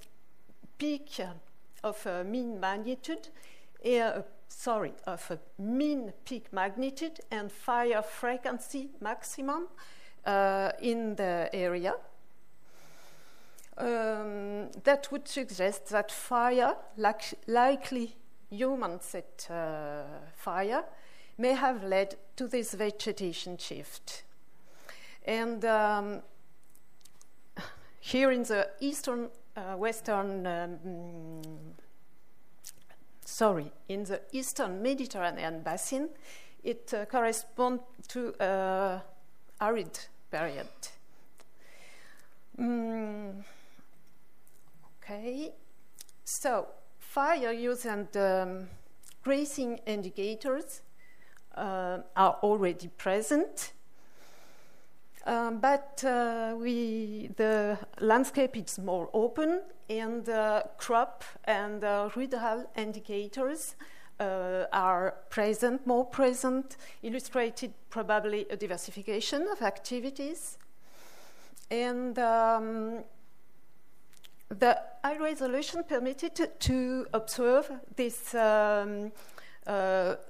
peak of mean magnitude, of a mean peak magnitude and fire frequency maximum in the area. That would suggest that fire, likely human-set fire, may have led to this vegetation shift. And here in the in the eastern Mediterranean basin, it corresponds to arid period. Okay, so fire use and grazing indicators are already present. But the landscape is more open, and crop and ruderal indicators are present, more present, illustrated probably a diversification of activities. And the high resolution permitted to observe this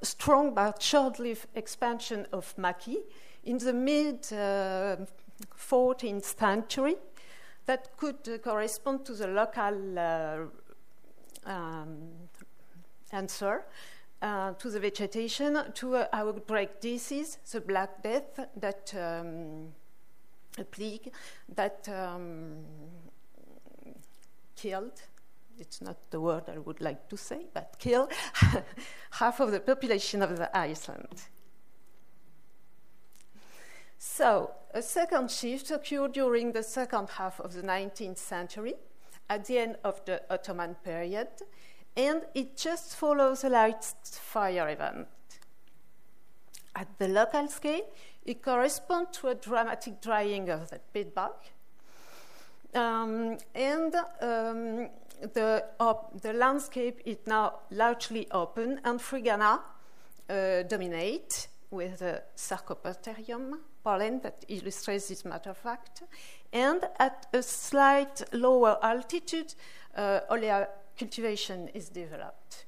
strong but short-lived expansion of maquis in the mid-14th century that could correspond to the local answer to the vegetation, to outbreak disease, the Black Death, that a plague that killed, it's not the word I would like to say, but killed half of the population of the Iceland. So, a second shift occurred during the second half of the 19th century, at the end of the Ottoman period, and it just follows a light fire event. At the local scale, it corresponds to a dramatic drying of the peatbog, the landscape is now largely open, and Frigana dominate with the Sarcopterygium pollen that illustrates this matter of fact. And at a slight lower altitude, olea cultivation is developed.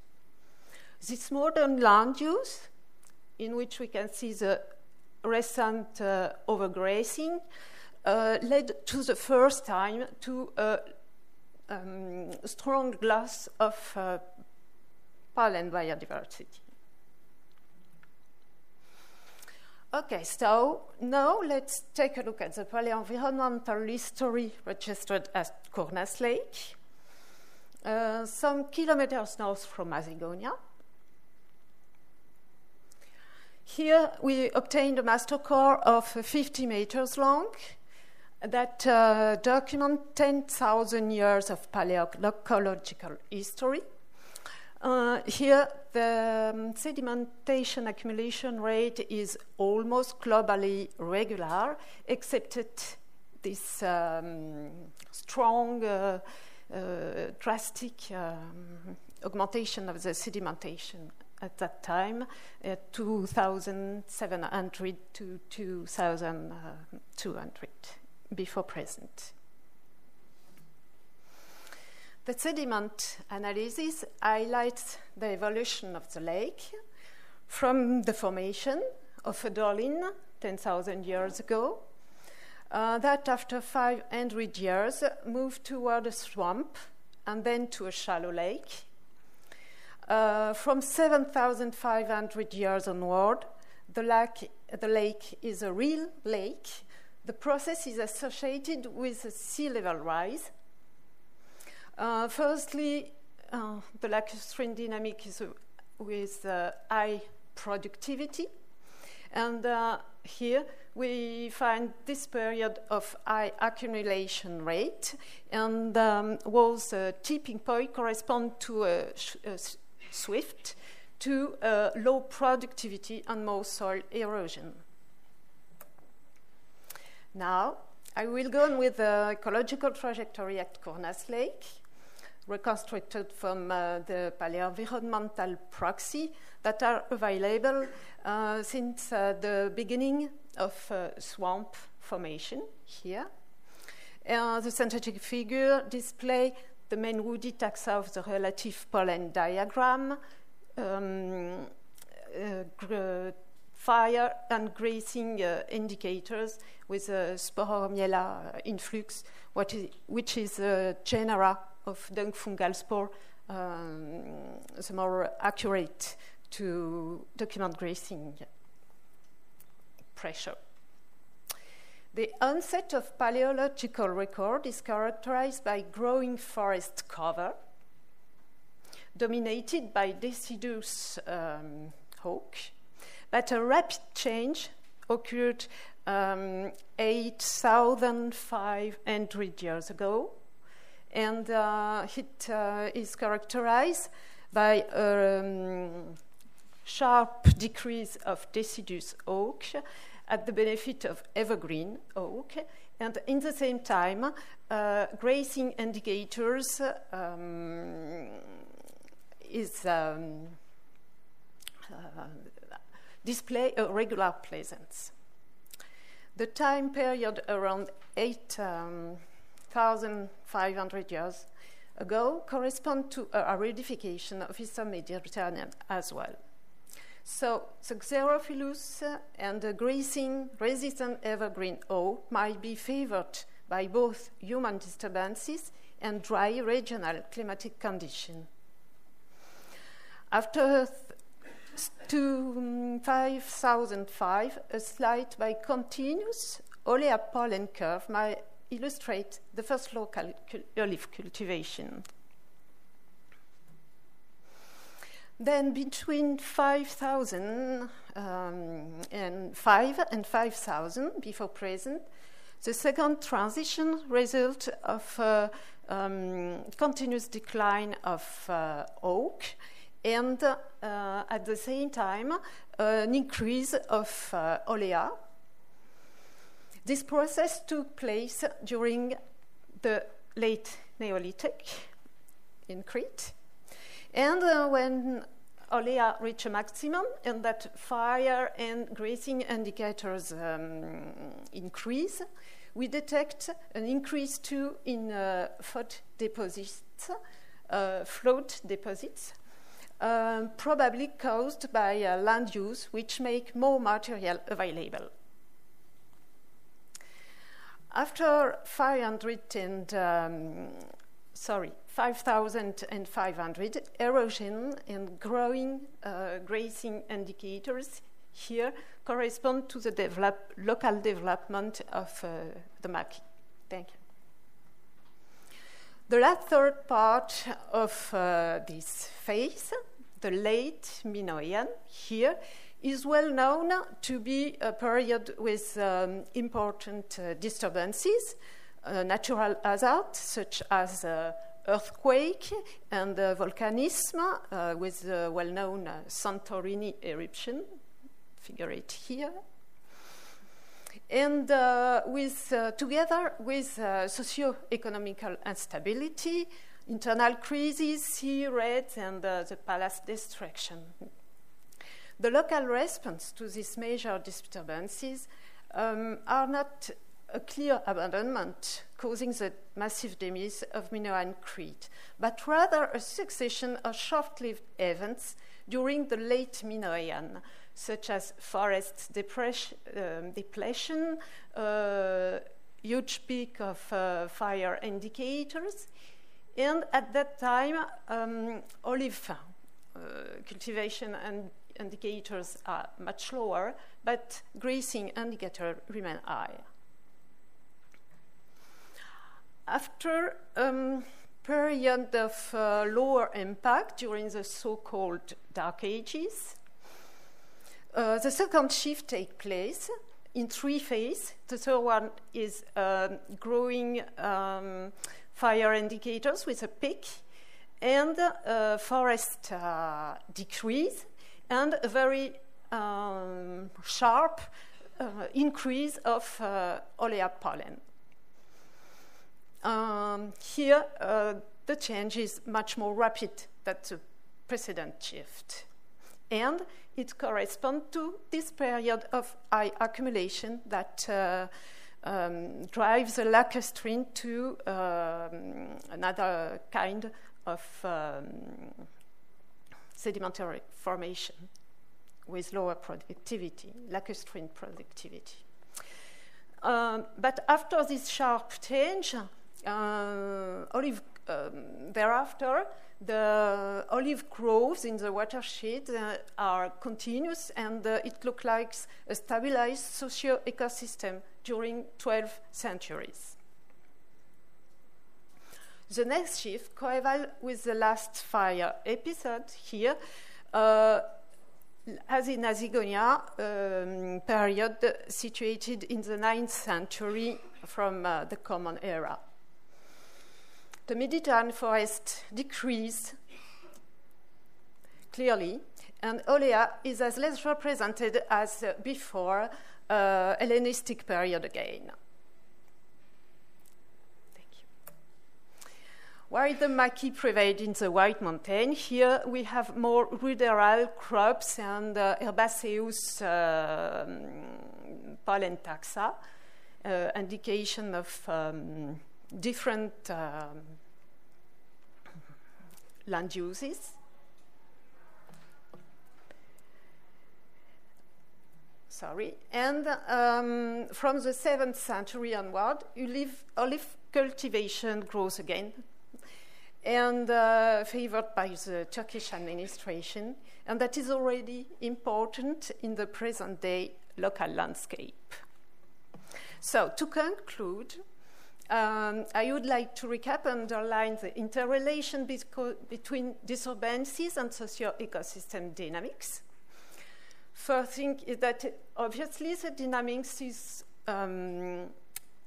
This modern land use, in which we can see the recent overgrazing, led to the first time to a strong loss of pollen biodiversity. Okay, so now let's take a look at the paleoenvironmental history registered at Kunes Lake, some kilometers north from Macedonia. Here we obtained a master core of 50 meters long that document 10,000 years of paleoecological history. Here, the sedimentation accumulation rate is almost globally regular, except this strong, drastic augmentation of the sedimentation at that time, 2,700 to 2,200 before present. The sediment analysis highlights the evolution of the lake from the formation of a dolin 10,000 years ago, that after 500 years moved toward a swamp and then to a shallow lake. From 7,500 years onward, the lake is a real lake. The process is associated with a sea level rise. Firstly, the lacustrine dynamic is with high productivity. And here we find this period of high accumulation rate, and was a tipping point correspond to a swift to low productivity and more soil erosion. Now, I will go on with the ecological trajectory at Kunes Lake, reconstructed from the paleoenvironmental proxy that are available since the beginning of swamp formation here. The synthetic figure displays the main woody taxa of the relative pollen diagram, fire and grazing indicators with Sporomiella influx, which is a genera of dung fungal spore, the more accurate to document grazing pressure. The onset of paleological record is characterized by growing forest cover, dominated by deciduous oak, but a rapid change occurred 8,500 years ago, and it is characterized by a sharp decrease of deciduous oak at the benefit of evergreen oak, and in the same time, grazing indicators display a regular presence. The time period around 8,500 years ago corresponds to a aridification of Eastern Mediterranean as well. So the xerophilus and the grazing-resistant evergreen oak might be favored by both human disturbances and dry regional climatic conditions. After 5005, a slide by continuous olea pollen curve might illustrate the first local olive cultivation. Then between 5,005 and 5,000 before present, the second transition result of continuous decline of oak and at the same time an increase of olea. This process took place during the late Neolithic in Crete. And when olea reach a maximum and that fire and grazing indicators increase, we detect an increase too in float deposits, probably caused by land use, which make more material available. After 5,500, erosion and growing grazing indicators here correspond to the local development of the maquis. Thank you. The last third part of this phase, the late Minoan, here, is well known to be a period with important disturbances, natural hazards such as earthquake and volcanism, with the well-known Santorini eruption, figure it here, and together with socio-economical instability, internal crises, sea raids, and the palace destruction. The local response to these major disturbances are not a clear abandonment causing the massive demise of Minoan Crete, but rather a succession of short-lived events during the late Minoan, such as forest depletion, huge peak of fire indicators, and at that time, olive cultivation and indicators are much lower, but grazing indicators remain high. After a period of lower impact during the so-called Dark Ages, the second shift takes place in three phases. The third one is growing fire indicators with a peak, and forest decrease, and a very sharp increase of olea pollen. Here, the change is much more rapid than the precedent shift. And it corresponds to this period of high accumulation that drives the lacustrine to another kind of sedimentary formation with lower productivity, lacustrine productivity. But after this sharp change, thereafter, the olive groves in the watershed are continuous, and it looks like a stabilized socio-ecosystem during 12 centuries. The next shift coeval with the last fire episode here, as in Azigonia period situated in the 9th century from the Common Era. The Mediterranean forest decreased clearly, and olea is as less represented as before Hellenistic period again. Thank you. While the maquis prevailed in the White Mountain, here we have more ruderal crops and herbaceous pollen taxa, indication of different land uses. Sorry. And from the 7th century onward, olive cultivation grows again, and favored by the Turkish administration, and that is already important in the present day local landscape. So, to conclude, I would like to recap and underline the interrelation between disturbances and socio-ecosystem dynamics. First thing is that obviously the dynamics is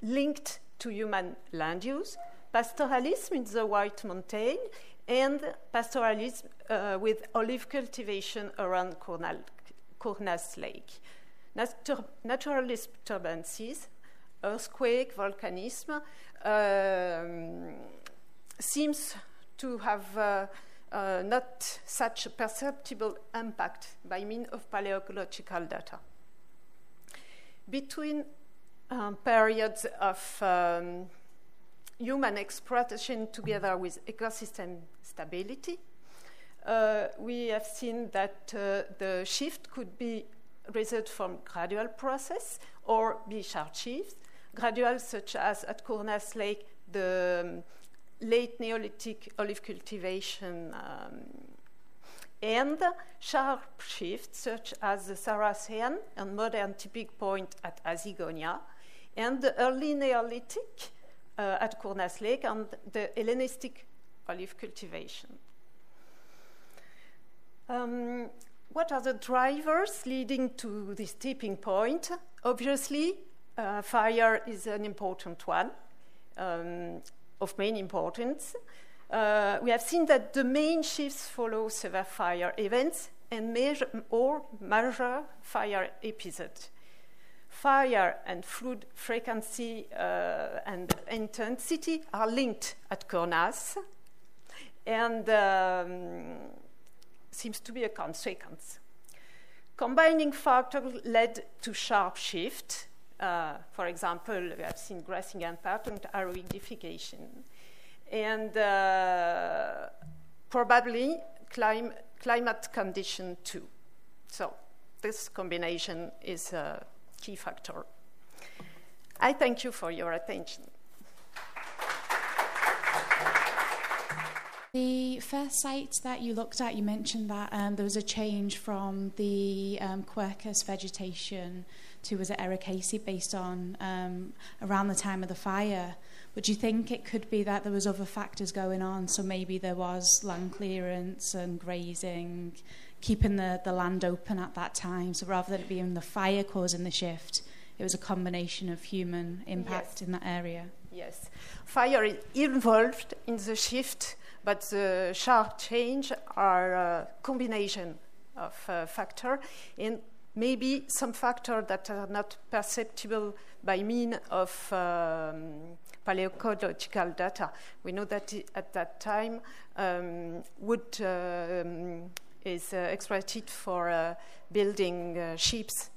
linked to human land use, pastoralism in the White Mountain, and pastoralism with olive cultivation around Cournas Lake. Natural disturbances, earthquake, volcanism, seems to have not such a perceptible impact by means of paleoecological data. Between periods of human exploitation together with ecosystem stability, we have seen that the shift could be result from gradual process or be sharp shifts. Gradual, such as at Cournas Lake, the late Neolithic olive cultivation, and sharp shifts, such as the Saracen and modern tipping point at Azigonia, and the early Neolithic at Cournas Lake and the Hellenistic olive cultivation. What are the drivers leading to this tipping point? Obviously, fire is an important one, of main importance. We have seen that the main shifts follow severe fire events and major fire episodes. Fire and flood frequency and intensity are linked at Cournas, and seems to be a consequence. Combining factors led to sharp shift. For example, we have seen grassing and pattern aridification, and probably climate condition too. So this combination is a key factor. I thank you for your attention. The first site that you looked at, you mentioned that there was a change from the Quercus vegetation to, was it Ericaceae, based on around the time of the fire. Would you think it could be that there was other factors going on? So maybe there was land clearance and grazing, keeping the land open at that time. So rather than it being the fire causing the shift, it was a combination of human impact in that area. Yes, fire is involved in the shift, but the sharp change are a combination of factors, and maybe some factors that are not perceptible by means of paleoecological data. We know that at that time, wood is exploited for building ships.